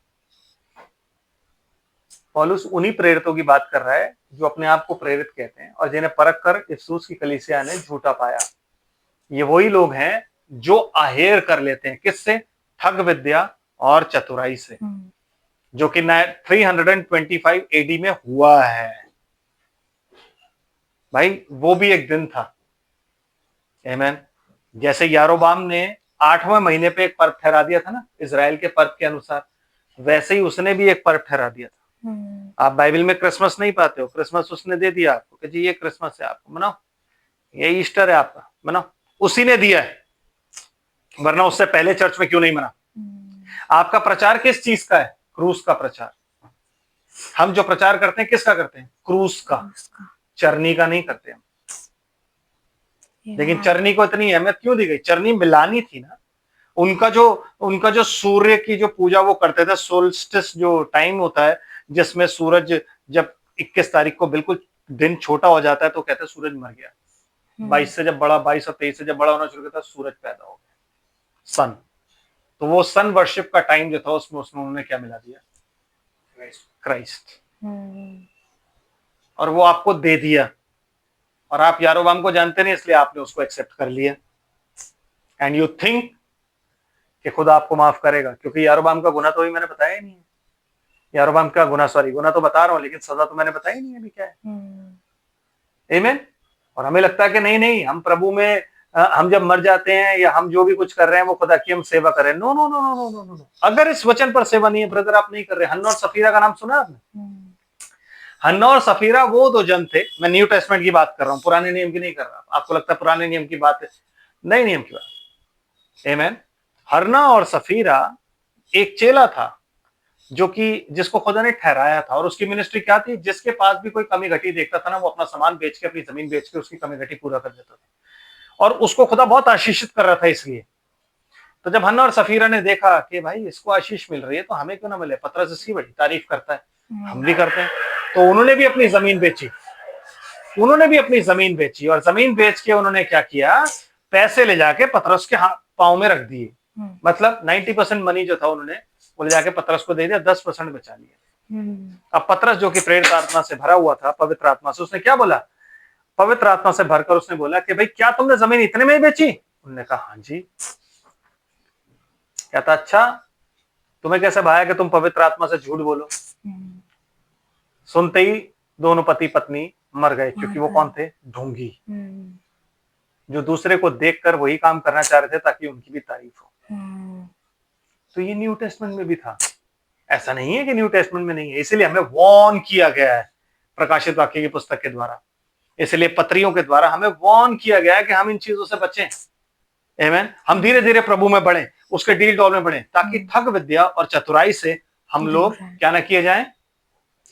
पौलुस उन्हीं प्रेरितों की बात कर रहा है जो अपने आप को प्रेरित कहते हैं और जिन्हें परख कर इफिसुस की कलीसिया ने झूठा पाया। ये वही लोग हैं जो आहेर कर लेते हैं, किससे? ठग विद्या और चतुराई से, जो कि 325 एडी में हुआ है। भाई वो भी एक दिन था। आमीन। जैसे यारोबाम ने 8वें महीने पे एक पर्व ठहरा दिया था ना, इजराइल के पर्व के अनुसार, वैसे ही उसने भी एक पर्व ठहरा दिया था। आप बाइबल में क्रिसमस नहीं पाते हो, क्रिसमस उसने दे दिया आपको कि जी ये क्रिसमस है, आपको मनाओ, ये ईस्टर है आपका, मनाओ। उसी ने दिया है, वरना उससे पहले चर्च में क्यों नहीं मना? आपका प्रचार किस चीज का है? क्रूस का प्रचार। हम जो प्रचार करते हैं किसका करते हैं? क्रूस का, चरनी का नहीं करते हम। लेकिन चरनी को इतनी अहमियत क्यों दी गई? चरनी मिलानी थी ना। उनका जो सूर्य की जो पूजा वो करते थे, सोल्स्टिस जो टाइम होता है जिसमें सूरज जब 21 तारीख को बिल्कुल दिन छोटा हो जाता है तो कहते हैं सूरज मर गया। 22 से जब बड़ा, 22 और 23 से जब बड़ा होना शुरू करता है, सूरज पैदा हो गया, सन। तो वो सन वर्शिप का टाइम जो था उसमें उन्होंने क्या मिला दिया? क्राइस्ट। और वो आपको दे दिया, और आप यारोबाम को जानते नहीं, इसलिए आपने उसको एक्सेप्ट कर लिया। एंड यू थिंक कि खुदा आपको माफ करेगा, क्योंकि यारोबाम का गुना तो भी मैंने बताया ही नहीं है। यारोबाम का गुना, सॉरी, गुना तो बता रहा हूं, लेकिन सजा तो मैंने बताई नहीं अभी क्या है। आमीन। और हमें लगता है कि नहीं नहीं, हम प्रभु में, हम जब मर जाते हैं या हम जो भी कुछ कर रहे हैं वो खुदा की हम सेवा करें। No no no no no no no. अगर इस वचन पर सेवा नहीं है ब्रदर, आप नहीं कर रहे। हन्ना और सफीरा का नाम सुना आपने? हन्ना और सफीरा वो दो जन थे, मैं न्यू टेस्टमेंट की बात कर रहा हूँ, पुराने नियम की नहीं कर रहा। आपको लगता है पुराने नियम की बात है, नए नियम की बात। आमीन। हन्ना और सफीरा एक चेला था जो कि जिसको खुदा ने ठहराया था, और उसकी मिनिस्ट्री क्या थी? जिसके पास भी कोई कमी घटी देखता था ना, वो अपना सामान बेच के, अपनी जमीन बेच के उसकी कमी घटी पूरा कर देता था, और उसको खुदा बहुत आशीषित कर रहा था। इसलिए तो जब हन्ना और सफीरा ने देखा कि भाई इसको आशीष मिल रही है तो हमें क्यों ना मिले, पतरस इसकी बड़ी तारीफ करता है, हम भी करते हैं, तो उन्होंने भी अपनी जमीन बेची। और जमीन बेच के उन्होंने क्या किया? पैसे ले जाके पतरस के पांव में रख दिए। मतलब 90% मनी जो था उन्होंने वो ले जाके पतरस को दे दिया, 10% बचा लिया। अब पतरस जो कि प्रेरित आत्मा से भरा हुआ था, पवित्र आत्मा से, उसने क्या बोला? पवित्र आत्मा से भरकर उसने बोला कि भाई क्या तुमने जमीन इतने में ही बेची? उन्होंने कहा हाँ जी। कहता अच्छा, तुम्हें कैसे भाया कि तुम पवित्र आत्मा से झूठ बोलो? सुनते ही दोनों पति पत्नी मर गए, क्योंकि वो कौन थे? ढोंगी, जो दूसरे को देखकर वही काम करना चाह रहे थे ताकि उनकी भी तारीफ हो। तो ये न्यू टेस्टमेंट में भी था, ऐसा नहीं है कि न्यू टेस्टमेंट में नहीं है। इसलिए हमें वॉर्न किया गया है प्रकाशित वाक्य की पुस्तक के द्वारा, इसलिए पत्रियों के द्वारा हमें वॉर्न किया गया है कि हम इन चीजों से बचें। आमीन। हम धीरे धीरे प्रभु में बढ़ें, उसके डील डॉल में बढ़ें, ताकि ठग विद्या और चतुराई से हम लोग क्या ना किए जाएं?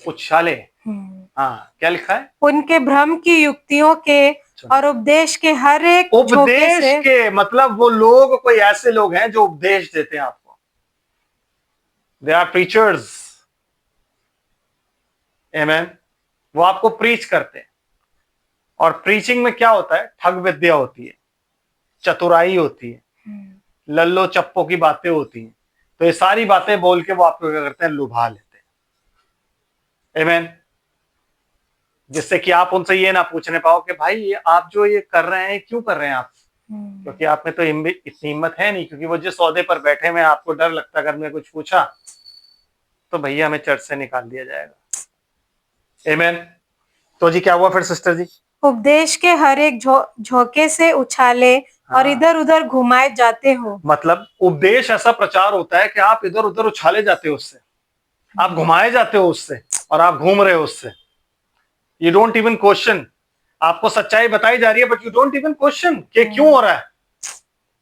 उछाले। हाँ, क्या लिखा है? उनके भ्रम की युक्तियों के और उपदेश के हर एक उपदेश के, मतलब वो लोग कोई ऐसे लोग हैं जो उपदेश देते हैं आपको। They are preachers. आमीन। वो आपको प्रीच करते हैं, और प्रीचिंग में क्या होता है? ठग विद्या होती है, चतुराई होती है, लल्लो चप्पो की बातें होती हैं। तो ये सारी बातें बोल के वो आपको क्या करते हैं? लुभा लेते हैं। आमीन। जिससे कि आप उनसे ये ना पूछने पाओ कि भाई ये आप जो ये कर रहे हैं क्यों कर रहे हैं आप, क्योंकि आप में तो इतनी हिम्मत है नहीं, क्योंकि वो जिस सौदे पर बैठे हुए आपको डर लगता है अगर मैं कुछ पूछा तो भैया हमें चर्च से निकाल दिया जाएगा। आमीन। तो जी क्या हुआ फिर सिस्टर जी? उपदेश के हर एक झोंके से उछाले और इधर उधर घुमाए जाते हो। मतलब उपदेश ऐसा प्रचार होता है कि आप इधर उधर उछाले जाते हो उससे, आप घुमाए जाते हो उससे, और आप घूम रहे हो उससे। You don't even question. आपको सच्चाई बताई जा रही है but you don't even question कि क्यों हो रहा है,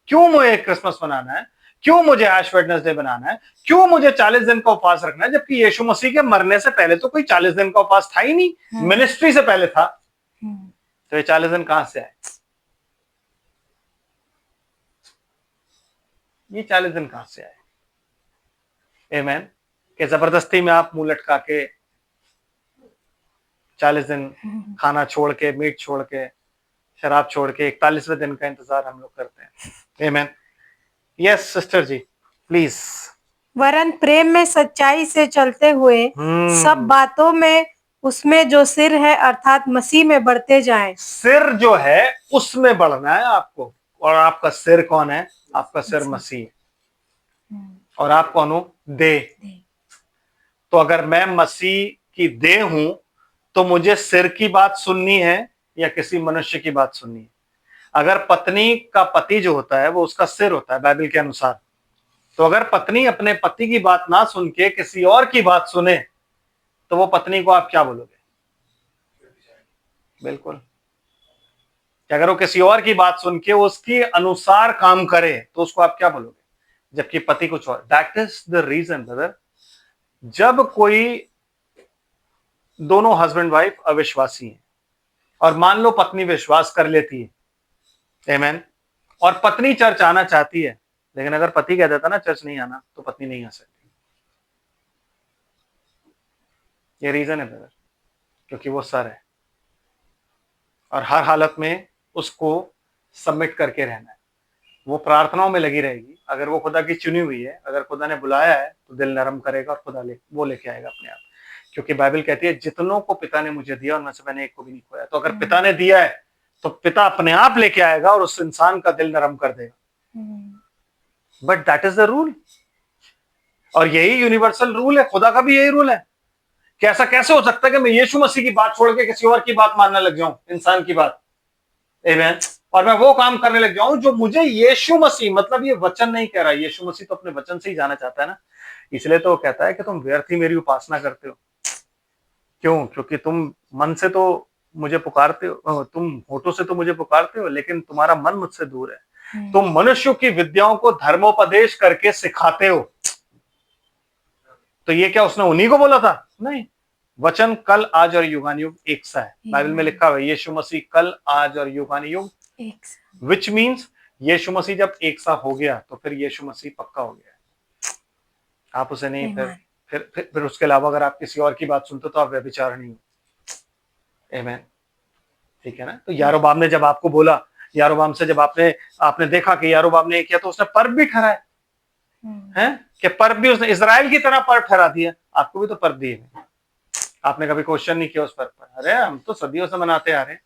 क्यों मुझे क्रिसमस मनाना है, क्यों मुझे ऐश वेडनेसडे बनाना है, क्यों मुझे 40 दिन का उपवास रखना है, जबकि यीशु मसीह के मरने से पहले तो कोई 40 दिन का उपवास था ही नहीं, मिनिस्ट्री से पहले था। तो ये 40 दिन कहां से आए? ये 40 दिन कहां से आए? आमीन। कि जबरदस्ती में आप मुंह लटका के 40 दिन खाना छोड़ के, मीट छोड़ के, शराब छोड़ के 41वें दिन का इंतजार हम लोग करते हैं। आमीन। Yes sister ji please. वरन प्रेम में सच्चाई से चलते हुए सब बातों में उसमें जो सिर है अर्थात मसीह में बढ़ते जाएं। सिर जो है उसमें बढ़ना है आपको, और आपका सिर कौन है? आपका सिर मसीह। और आप कौन हो? देह। तो अगर मैं मसीह की देह हूं तो मुझे सिर की बात सुननी है या किसी मनुष्य की बात सुननी है? अगर पत्नी का पति जो होता है वो उसका सिर होता है बाइबल के अनुसार, तो अगर पत्नी अपने पति की बात ना सुन के किसी और की बात सुने तो वो पत्नी को आप क्या बोलोगे? बिल्कुल। कि अगर वो किसी और की बात सुन के उसके अनुसार काम करे तो उसको आप क्या बोलोगे? जबकि पति कुछ और। That is the reason brother, जब कोई दोनों हस्बैंड वाइफ अविश्वासी हैं और मान लो पत्नी विश्वास कर लेती है, आमीन, और पत्नी चर्च आना चाहती है, लेकिन अगर पति कह देता ना चर्च नहीं आना तो पत्नी नहीं आ सकती। ये रीजन है ब्रदर, क्योंकि वो सर है और हर हालत में उसको सबमिट करके रहना है। वो प्रार्थनाओं में लगी रहेगी। अगर वो खुदा की चुनी हुई है, अगर खुदा ने बुलाया है तो दिल नरम करेगा और खुदा वो लेके आएगा अपने आप, क्योंकि बाइबल कहती है जितनों को पिता ने मुझे दिया उनमें से मैंने एक को भी नहीं खोया। तो अगर पिता ने दिया है तो पिता अपने आप लेके आएगा और उस इंसान का दिल नरम कर देगा। But that is the rule, और यही यूनिवर्सल रूल है। खुदा का भी यही रूल है कि ऐसा कैसे हो सकता है कि मैं यीशु मसीह की बात छोड़ के किसी और की बात मानने लग जाऊं, इंसान की बात, आमीन, और मैं वो काम करने लग जाऊं जो मुझे यीशु मसीह, मतलब ये वचन नहीं कह रहा, यीशु मसीह तो अपने वचन से ही जाना चाहता है ना, इसलिए तो वो कहता है कि तुम व्यर्थ ही मेरी उपासना करते हो। क्यों? क्योंकि तुम मन से तो मुझे पुकारते हो, तुम होठों से तो मुझे पुकारते हो, लेकिन तुम्हारा मन मुझसे दूर है। तुम मनुष्यों की विद्याओं को धर्मोपदेश करके सिखाते हो। तो ये क्या उसने उन्हीं को बोला था? नहीं, वचन कल आज और युगानुयुग एक सा है। बाइबल में लिखा हुआ है यीशु मसीह कल आज और युगानुयुग एक सा, विच मीन्स यीशु मसीह जब एक सा हो गया तो फिर यीशु मसीह पक्का हो गया। आप उसे नहीं, फिर उसके अलावा अगर आप किसी और की बात सुनते तो आप व्यभिचार नहीं हो। आमीन। ठीक है ना? तो यारोबाम ने जब आपको बोला, यारोबाम से जब आपने देखा कि यारोबाम ने किया तो उसने पर्व भी ठहराया है कि पर्व भी उसने इजराइल की तरह पर्व ठहरा दिया। आपको भी तो पर्व दिए, आपने कभी क्वेश्चन नहीं किया उस पर्व पर। अरे हम तो सदियों से मनाते आ रहे हैं,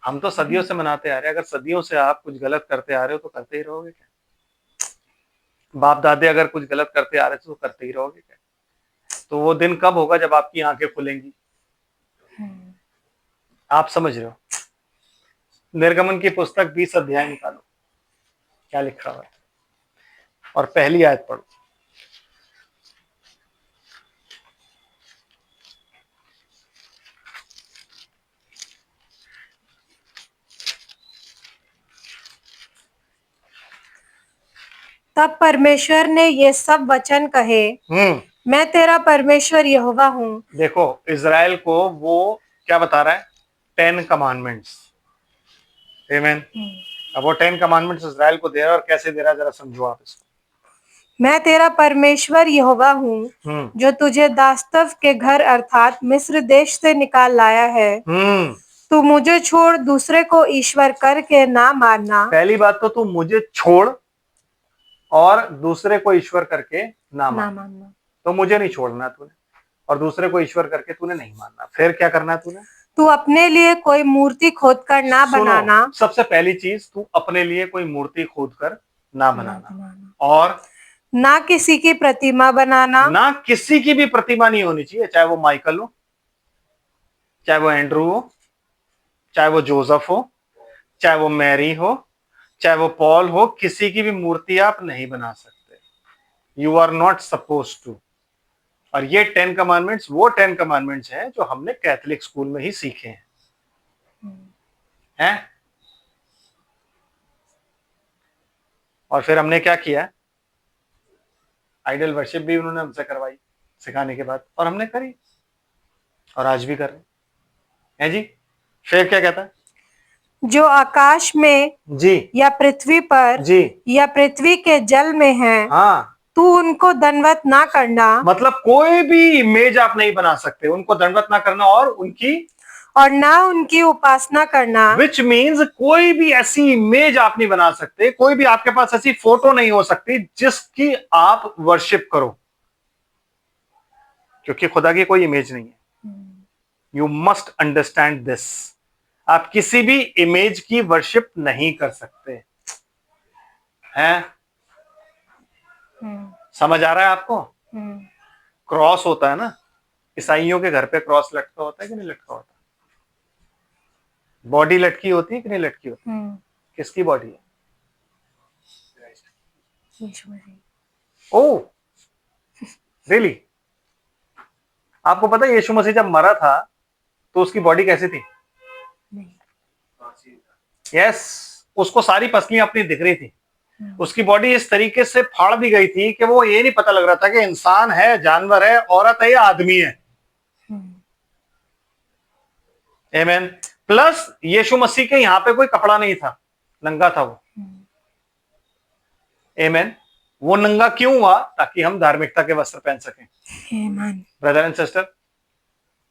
हम तो सदियों से मनाते आ रहे हैं। अगर सदियों से आप कुछ गलत करते आ रहे हो तो करते ही रहोगे क्या? बाप दादे अगर कुछ गलत करते आ रहे थे तो करते ही रहोगे क्या? तो वो दिन कब होगा जब आपकी आंखें खुलेंगी? आप समझ रहे हो? निर्गमन की पुस्तक 20 अध्याय निकालो, क्या लिखा हुआ है, और पहली आयत पढ़ो। तब परमेश्वर ने ये सब वचन कहे, मैं तेरा परमेश्वर यहोवा हूँ। देखो इजराइल को वो क्या बता रहा है? 10 कमांडमेंट्स। आमीन। अब वो 10 कमांडमेंट्स इजराइल को दे रहा है, और कैसे दे रहा है जरा समझो आप इसको। मैं तेरा परमेश्वर यहोवा हूँ जो तुझे दास्तव के घर अर्थात मिस्र देश से निकाल लाया है। तू मुझे छोड़ दूसरे को ईश्वर करके ना मानना। पहली बात तो तू मुझे छोड़ और दूसरे को ईश्वर करके ना मानना। तो मुझे नहीं छोड़ना तूने, और दूसरे को ईश्वर करके तूने नहीं मानना। फिर क्या करना है तूने? तू अपने लिए कोई मूर्ति खोद कर ना सुनो, बनाना। सबसे पहली चीज, तू अपने लिए कोई मूर्ति खोद कर ना बनाना, और ना किसी की प्रतिमा बनाना। ना किसी की भी प्रतिमा नहीं होनी चाहिए, चाहे वो माइकल हो, चाहे वो एंड्रू हो, चाहे वो जोसेफ हो, चाहे वो मैरी हो, चाहे वो पॉल हो, किसी की भी मूर्ति आप नहीं बना सकते। You are not suppose to. और ये 10 कमांडमेंट्स वो 10 कमांडमेंट्स हैं जो हमने कैथोलिक स्कूल में ही सीखे हैं। और फिर हमने क्या किया, आइडल वर्शिप भी उन्होंने हमसे करवाई सिखाने के बाद, और हमने करी, और आज भी कर रहे हैं जी। फिर क्या कहता है? जो आकाश में जी, या पृथ्वी पर जी, या पृथ्वी के जल में है, हाँ, तू उनको दंडवत ना करना। मतलब कोई भी इमेज आप नहीं बना सकते, उनको दंडवत ना करना, और ना उनकी उपासना करना। विच मीन्स कोई भी ऐसी इमेज आप नहीं बना सकते, कोई भी आपके पास ऐसी फोटो नहीं हो सकती जिसकी आप वर्शिप करो, क्योंकि खुदा की कोई इमेज नहीं है। You must understand this. आप किसी भी इमेज की वर्शिप नहीं कर सकते हैं। समझ आ रहा है आपको? क्रॉस होता है ना, ईसाइयों के घर पे क्रॉस लटका होता है कि नहीं लटका होता? बॉडी लटकी होती है कि नहीं लटकी होती? किसकी बॉडी है? Oh really? आपको पता है यीशु मसीह जब मरा था तो उसकी बॉडी कैसी थी? यस, उसको सारी पसलियां अपनी दिख रही थी। उसकी बॉडी इस तरीके से फाड़ दी गई थी कि वो ये नहीं पता लग रहा था कि इंसान है, जानवर है, औरत है या आदमी है। आमीन। प्लस यीशु मसीह के यहां पे कोई कपड़ा नहीं था, नंगा था वो। आमीन। वो नंगा क्यों हुआ? ताकि हम धार्मिकता के वस्त्र पहन सकें। ब्रदर एंड सिस्टर,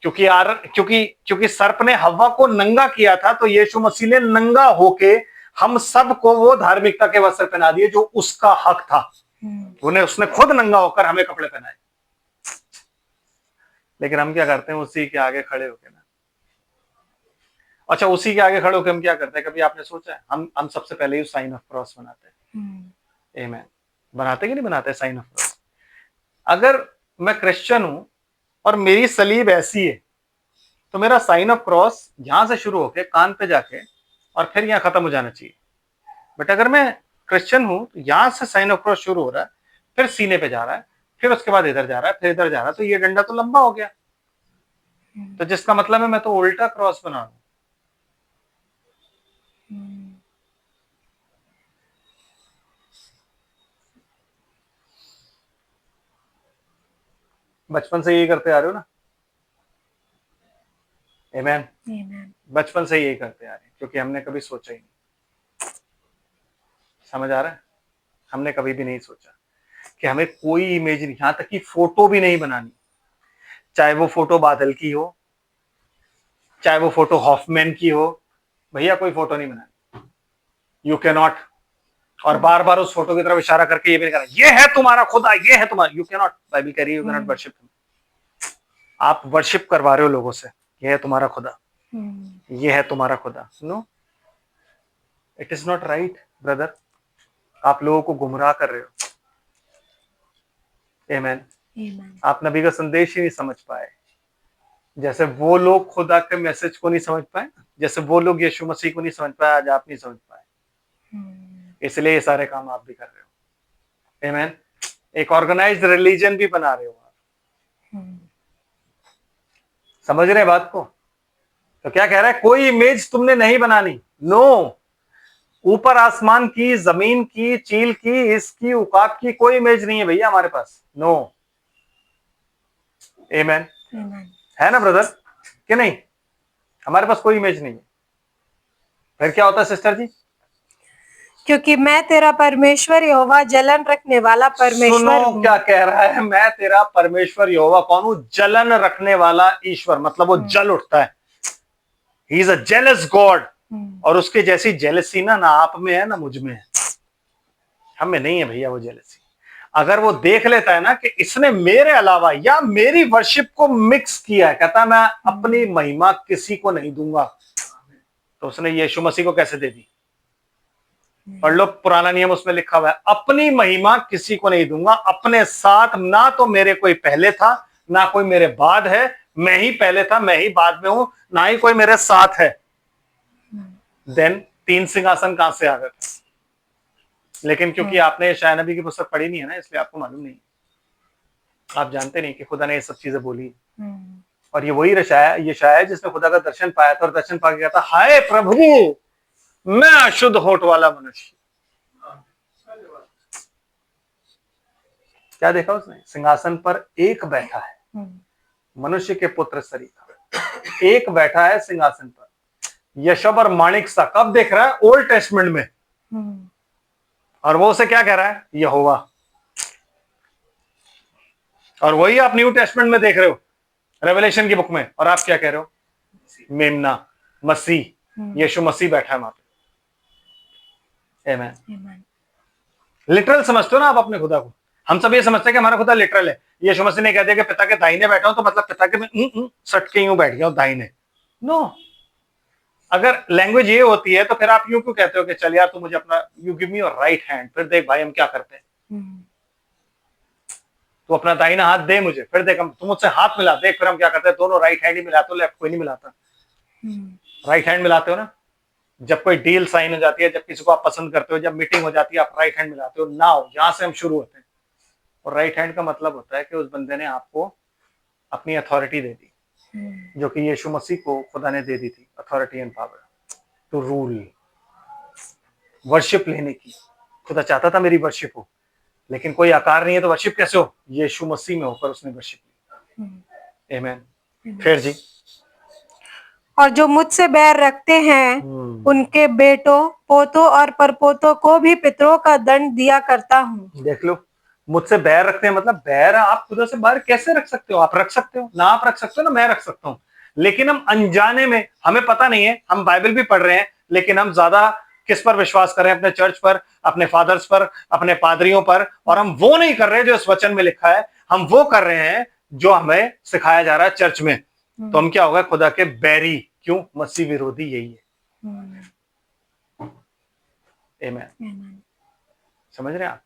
क्योंकि सर्प ने हव्वा को नंगा किया था, तो यीशु मसीह ने नंगा होके हम सबको वो धार्मिकता के वस्त्र पहना दिए जो उसका हक था। उसने खुद नंगा होकर हमें कपड़े पहनाए। लेकिन हम क्या करते हैं? उसी के आगे खड़े होकर ना, अच्छा, उसी के आगे खड़े होकर हम क्या करते हैं? कभी आपने सोचा है? हम सबसे पहले ही साइन ऑफ क्रॉस बनाते हैं। आमीन। बनाते कि नहीं बनाते साइन ऑफ क्रॉस? अगर मैं क्रिश्चियन हूं और मेरी सलीब ऐसी है, तो मेरा साइन ऑफ क्रॉस यहां से शुरू होके कान पे जाके और फिर यहां खत्म हो जाना चाहिए। बट अगर मैं क्रिश्चियन हूं तो यहां से साइन ऑफ क्रॉस शुरू हो रहा है, फिर सीने पे जा रहा है, फिर उसके बाद इधर जा रहा है, फिर इधर जा रहा है, तो ये डंडा तो लंबा हो गया। तो जिसका मतलब है मैं तो उल्टा क्रॉस बना रहा हूं। बचपन से यही करते आ रहे हो ना? आमीन। बचपन से यही करते आ रहे हैं, क्योंकि हमने कभी सोचा ही नहीं। समझ आ रहा है? हमने कभी भी नहीं सोचा कि हमें कोई इमेज नहीं, यहां तक कि फोटो भी नहीं बनानी। चाहे वो फोटो बादल की हो, चाहे वो फोटो हॉफमैन की हो, भैया कोई फोटो नहीं बनानी। You can not. और बार बार उस फोटो की तरफ इशारा करके ये भी नहीं करना, ये है तुम्हारा खुदा, ये है तुम्हारा। You can not. बाइबल कह रही है यू कैन नॉट वर्शिप। आप वर्शिप करवा रहे हो लोगों से, ये है तुम्हारा खुदा, ये है तुम्हारा खुदा। No, it is not right brother. आप लोगों को गुमराह कर रहे हो। आमीन। आप नबी का संदेश ही नहीं समझ पाए, जैसे वो लोग खुदा के मैसेज को नहीं समझ पाए, जैसे वो लोग यीशु मसीह को नहीं समझ पाए, आज आप नहीं समझ पाए। इसलिए ये सारे काम आप भी कर रहे हो। आमीन। एक ऑर्गेनाइज्ड रिलीजन भी बना रहे हो आप। समझ रहे बात को? तो क्या कह रहा है? कोई इमेज तुमने नहीं बनानी। नो, ऊपर आसमान की, जमीन की, चील की, इसकी, उकाब की कोई इमेज नहीं है भैया हमारे पास। नो। आमीन। है ना ब्रदर कि नहीं? हमारे पास कोई इमेज नहीं है। फिर क्या होता है सिस्टर जी? क्योंकि मैं तेरा परमेश्वर यहोवा जलन रखने वाला परमेश्वर हूँ। क्या कह रहा है? मैं तेरा परमेश्वर यहोवा कौन हूं? जलन रखने वाला ईश्वर, मतलब वो जल उठता है। He is a jealous God. और उसके जैसी जेलसी ना आप में है ना मुझ में है। हमें नहीं है भैया वो जेलसी। अगर वो देख लेता है ना कि इसने मेरे अलावा या मेरी वर्शिप को मिक्स किया है, कहता मैं अपनी महिमा किसी को नहीं दूंगा, तो उसने यीशु मसीह को कैसे दे दी? पढ़ लो पुराना नियम, उसमें लिखा हुआ है अपनी महिमा किसी को नहीं दूंगा, अपने साथ ना तो मेरे कोई पहले था ना कोई मेरे बाद है, मैं ही पहले था मैं ही बाद में हूं, ना ही कोई मेरे साथ है। देन 3 सिंहासन कहां से आ गए? लेकिन क्योंकि आपने यशायाह नबी की पुस्तक पढ़ी नहीं है ना, इसलिए आपको मालूम नहीं, आप जानते नहीं कि खुदा ने ये सब चीजें बोली। और ये वही यशायाह है जिसने खुदा का दर्शन पाया था और दर्शन पाके कहता हाय प्रभु मैं अशुद्ध होठ वाला मनुष्य। क्या देखा उसने? सिंहासन पर एक बैठा है, मनुष्य के पुत्र सरीखा एक बैठा है सिंहासन पर, यशब और माणिक सा। कब देख रहा है? ओल्ड टेस्टमेंट में। और वो उसे क्या कह रहा है? यहोवा। और वही आप न्यू टेस्टमेंट में देख रहे हो, रेवलेशन की बुक में, और आप क्या कह रहे हो? मेमना, मसीह, यीशु मसीह बैठा है वहां पे। आमीन। लिटरल समझते हो ना आप अपने खुदा को? हम सब ये समझते हैं कि हमारा खुदा लिटरल है। यीशु मसीह ने कह दिया कि पिता के दाहिने बैठा हूं, तो मतलब पिता के सट के यूं बैठ गया दाहिने। नो, अगर लैंग्वेज ये होती है तो फिर आप यूं क्यों कहते हो कि चल यार तू मुझे अपना, you give me your right hand, फिर देख भाई हम क्या करते हैं, तू अपना दाहिना हाथ दे मुझे, फिर देख हम, तू मुझसे हाथ मिला, देख फिर हम क्या करते हैं, दोनों राइट हैंड ही मिलाते हो, लेफ्ट कोई नहीं मिलाता। राइट हैंड मिलाते हो ना, जब कोई डील साइन हो जाती है, जब किसी को आप पसंद करते हो, जब मीटिंग हो जाती है, आप राइट हैंड मिलाते हो। नाउ यहां से हम शुरू होते हैं। और राइट हैंड का मतलब होता है कि उस बंदे ने आपको अपनी अथॉरिटी दे दी, जो कि यीशु मसीह को खुदा ने दे दी थी, authority and power to rule, worship लेने की। खुदा चाहता था मेरी वर्शिप हो, लेकिन कोई आकार नहीं है तो वर्शिप कैसे हो? यीशु मसीह में होकर उसने वर्शिप ली। आमीन। फिर जी, और जो मुझसे बैर रखते हैं उनके बेटों, पोतों और परपोतों को भी पितरों का दंड दिया करता हूँ। देख लो, मुझसे बैर रखते हैं मतलब बैर आप खुदा से बाहर कैसे रख सकते हो? आप रख सकते हो ना, आप रख सकते हो ना, मैं रख सकता हूँ। लेकिन हम अनजाने में, हमें पता नहीं है, हम बाइबल भी पढ़ रहे हैं, लेकिन हम ज्यादा किस पर विश्वास कर रहे हैं? अपने चर्च पर, अपने फादर्स पर, अपने पादरियों पर। और हम वो नहीं कर रहे जो इस वचन में लिखा है, हम वो कर रहे हैं जो हमें सिखाया जा रहा है चर्च में। तो हम क्या होगा? खुदा के बैरी। क्यों? मसीह विरोधी यही है। आमीन। समझ रहे हैं आप?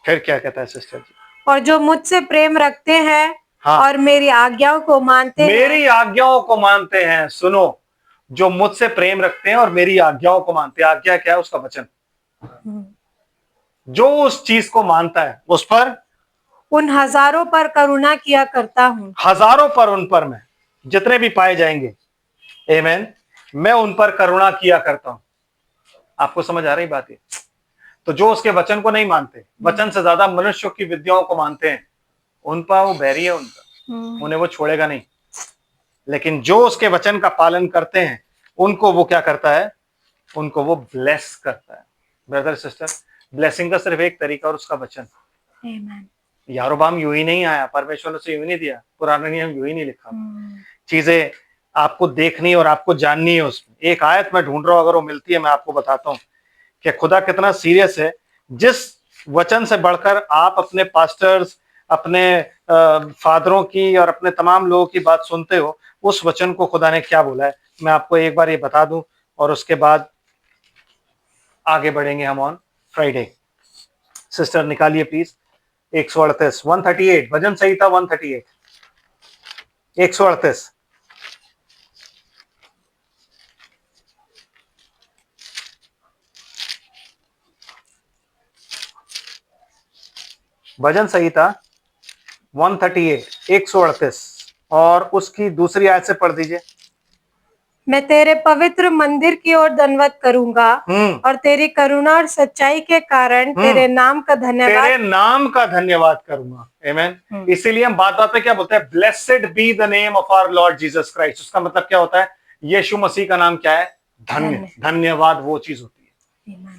फिर क्या कहता है सिस्टर जी? और जो मुझसे प्रेम रखते हैं हाँ, और मेरी आज्ञाओं को मानते हैं, मेरी आज्ञाओं को मानते हैं। सुनो, जो मुझसे प्रेम रखते हैं और मेरी आज्ञाओं को मानते हैं। आज्ञा क्या है? उसका वचन। जो उस चीज को मानता है उस पर, उन हजारों पर करुणा किया करता हूँ। हजारों पर, उन पर मैं, जितने भी पाए जाएंगे, आमीन, मैं उन पर करुणा किया करता हूं। आपको समझ आ रही बात है? तो जो उसके वचन को नहीं मानते, वचन से ज्यादा मनुष्यों की विद्याओं को मानते हैं, उन पर वो बैरी है, उनका, उन्हें वो छोड़ेगा नहीं। लेकिन जो उसके वचन का पालन करते हैं, उनको वो क्या करता है? उनको वो ब्लेस करता है। ब्रदर सिस्टर, ब्लेसिंग का सिर्फ एक तरीका, और उसका वचन। यारोबाम यूं ही नहीं आया, परमेश्वर ने उसे यूं ही नहीं दिया, पुराना नियम यूं ही नहीं लिखा। चीजें आपको देखनी और आपको जाननी है। उसमें एक आयत मैं ढूंढ रहा हूं, अगर वो मिलती है मैं आपको बताता हूं कि खुदा कितना सीरियस है। जिस वचन से बढ़कर आप अपने पास्टर्स, अपने फादरों की और अपने तमाम लोगों की बात सुनते हो, उस वचन को खुदा ने क्या बोला है, मैं आपको एक बार ये बता दूं, और उसके बाद आगे बढ़ेंगे हम ऑन फ्राइडे। सिस्टर निकालिए प्लीज 138, 138, भजन संहिता 138, 138। भजन संहिता 138, 138, और उसकी दूसरी आयत से पढ़ दीजिए। मैं तेरे पवित्र मंदिर की ओर दंडवत करूंगा और तेरी करुणा और सच्चाई के कारण तेरे नाम का धन्यवाद करूंगा। आमीन। इसीलिए हम बात बात पे क्या बोलते हैं? Blessed be the name of our Lord Jesus Christ. उसका मतलब क्या होता है? यीशु मसीह का नाम क्या है? धन्य। धन्यवाद वो चीज होती है।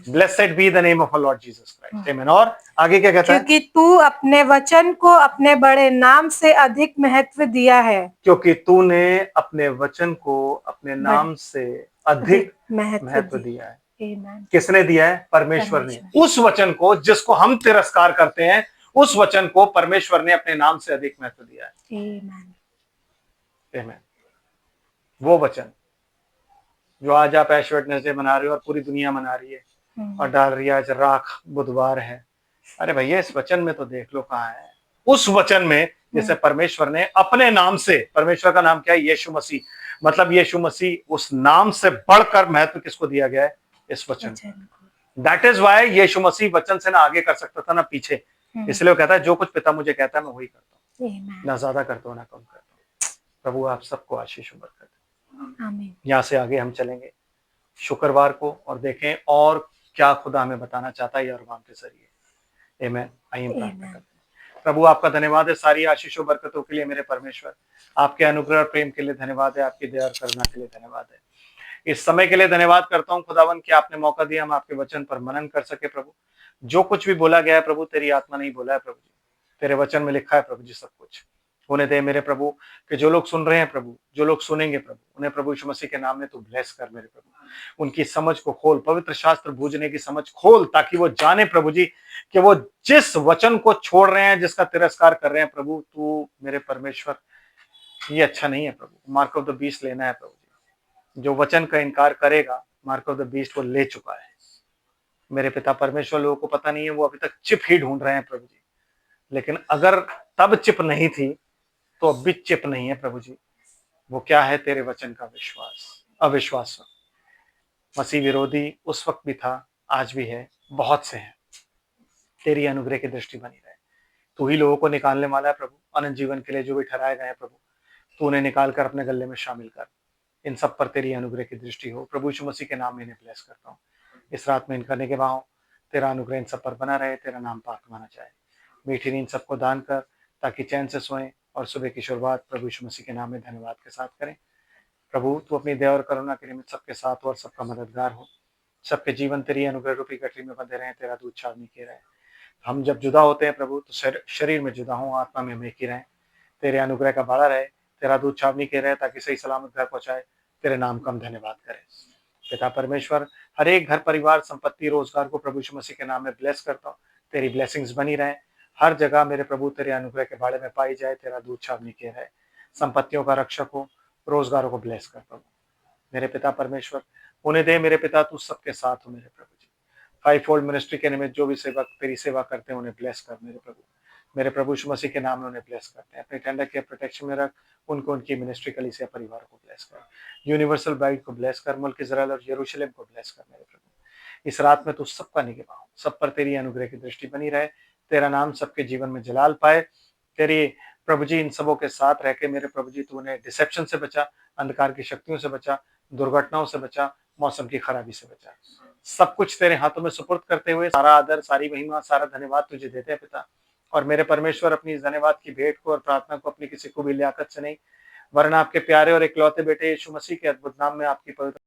Blessed be the name of our Lord Jesus Christ. आमीन। और आगे क्या कहता है? क्योंकि तू अपने वचन को अपने बड़े नाम से अधिक महत्व दिया है। क्योंकि तूने अपने वचन को अपने नाम से अधिक महत्व दिया है। Amen. किसने दिया है? परमेश्वर ने। परमेश्वर। उस वचन को जिसको हम तिरस्कार करते हैं, उस वचन को परमेश्वर ने अपने नाम से अधिक महत्व दिया है। Amen. आमीन। वो वचन जो आज आप ऐश वेडनेसडे मना रहे हो और पूरी दुनिया मना रही है और डाल रही है आज राख बुधवार है। अरे भैया इस वचन में तो देख लो कहाँ है। उस वचन में जैसे परमेश्वर ने अपने नाम से, परमेश्वर का नाम क्या है? यीशु मसीह। मतलब यीशु मसीह, उस नाम से बढ़कर महत्व किसको दिया गया है? इस वचन को। दैट इज वाई यीशु मसीह वचन से ना आगे कर सकता था ना पीछे। इसलिए वो कहता है जो कुछ पिता मुझे कहता है मैं वही करता हूँ, ना ज्यादा करता हूँ ना कम करता हूँ। प्रभु आप सबको आशीष बरकत दे। आमीन। यहाँ से आगे हम चलेंगे शुक्रवार को और देखें और क्या खुदा हमें बताना चाहता है यहोवा के जरिए। आमीन। आइए प्रार्थना करते हैं। प्रभु आपका धन्यवाद है सारी आशीषों बरकतों के लिए मेरे परमेश्वर। आपके अनुग्रह और प्रेम के लिए धन्यवाद है, आपकी दया और करुणा के लिए धन्यवाद है। इस समय के लिए धन्यवाद करता हूँ खुदावन कि आपने मौका दिया हम आपके वचन पर मनन कर सके। प्रभु जो कुछ भी बोला गया है प्रभु तेरी आत्मा नहीं बोला है प्रभु जी, तेरे वचन में लिखा है प्रभु जी सब कुछ होने दे मेरे प्रभु कि जो लोग सुन रहे हैं प्रभु, जो लोग सुनेंगे प्रभु, उन्हें प्रभु यीशु मसीह के नाम में तू ब्लेस कर मेरे प्रभु। उनकी समझ को खोल, पवित्र शास्त्र बूझने की समझ खोल, ताकि वो जाने प्रभु जी कि वो जिस वचन को छोड़ रहे हैं, जिसका तिरस्कार कर रहे हैं प्रभु, तू मेरे परमेश्वर ये अच्छा नहीं है प्रभु। मार्क ऑफ द बीस्ट लेना है प्रभु जी। जो वचन का इनकार करेगा मार्क ऑफ द बीस्ट वो ले चुका है मेरे पिता परमेश्वर। लोगों को पता नहीं है, वो अभी तक चिप ही ढूंढ रहे हैं प्रभु जी। लेकिन अगर तब चिप नहीं थी तो अब भी चिप नहीं है प्रभु जी। वो क्या है? तेरे वचन का विश्वास, अविश्वास। मसीह विरोधी उस वक्त भी था, आज भी है, बहुत से हैं। तेरी अनुग्रह की दृष्टि बनी रहे। तू ही लोगों को निकालने वाला है प्रभु, अनंत जीवन के लिए जो भी ठहराए गए हैं प्रभु, तू उन्हें निकाल कर अपने गले में शामिल कर। इन सब पर तेरी अनुग्रह की दृष्टि हो प्रभु यीशु मसीह के नाम में इन्हें ब्लेस करता हूँ। इस रात में इनका निगरान हो, तेरा अनुग्रह इन सब पर बना रहे, तेरा नाम पाक माना जाए। मीठी नींद सबको दान कर ताकि चैन से सोएं और सुबह की शुरुआत प्रभु यीशु मसीह के नाम में धन्यवाद के साथ करें। प्रभु तू अपनी दया और करुणा के निमित्त सबके साथ हो और सबका मददगार हो। सबके जीवन तेरी अनुग्रह रूपी गठरी में बंधे रहें, तेरा दूध छावनी किए रहे। हम जब जुदा होते हैं प्रभु तो शरीर में जुदा हो, आत्मा में हम एक ही रहें। तेरे अनुग्रह का बाड़ा रहे, तेरा दूध छावनी के रहे, ताकि सही सलामत घर पहुंचाए। तेरे नाम का हम धन्यवाद करें। पिता परमेश्वर हर एक घर परिवार संपत्ति रोजगार को प्रभु यीशु मसीह के नाम में ब्लेस करता हूँ। तेरी ब्लेसिंग्स बनी रहे हर जगह मेरे प्रभु, तेरे अनुग्रह के बाड़े में पाई जाए, तेरा दूध छावनी के रहे। संपत्तियों का रक्षक हो, रोजगारों को ब्लेस करता हूँ मेरे पिता परमेश्वर। उन्हें दे मेरे पिता, तू सबके साथ हो मेरे प्रभु जी। 5 फोल्ड मिनिस्ट्री के निमित्त जो भी सेवक तेरी सेवा करते हैं उन्हें ब्लेस कर मेरे प्रभु। मेरे प्रभु यीशु मसीह के नाम में उन्हें ब्लेस करते हैं। अपने टेंडर के प्रोटेक्शन में रख उनको, उनकी मिनिस्ट्री कलीसिया परिवार को ब्लेस कर। यूनिवर्सल ब्राइड को ब्लेस कर, मुल्क इजराइल और यरूशलेम को ब्लेस कर मेरे प्रभु। इस रात में तू सबका निगरान हो, सब पर तेरी अनुग्रह की दृष्टि बनी रहे। तेरा नाम सबके जीवन में जलाल पाए। तेरी प्रभु जी इन सबों के साथ रह के मेरे प्रभु जी तू उन्हें डिसेप्शन से बचा, अंधकार की शक्तियों से बचा, दुर्घटनाओं से बचा, मौसम की खराबी से बचा। सब कुछ तेरे हाथों में सुपुर्द करते हुए सारा आदर, सारी महिमा, सारा धन्यवाद तुझे देते हैं पिता। और मेरे परमेश्वर अपनी इस धन्यवाद की भेंट को और प्रार्थना को अपनी किसी को भी लियाकत से नहीं, वरना आपके प्यारे और इकलौते बेटे यीशु मसीह के अद्भुत नाम में आपकी पवित्र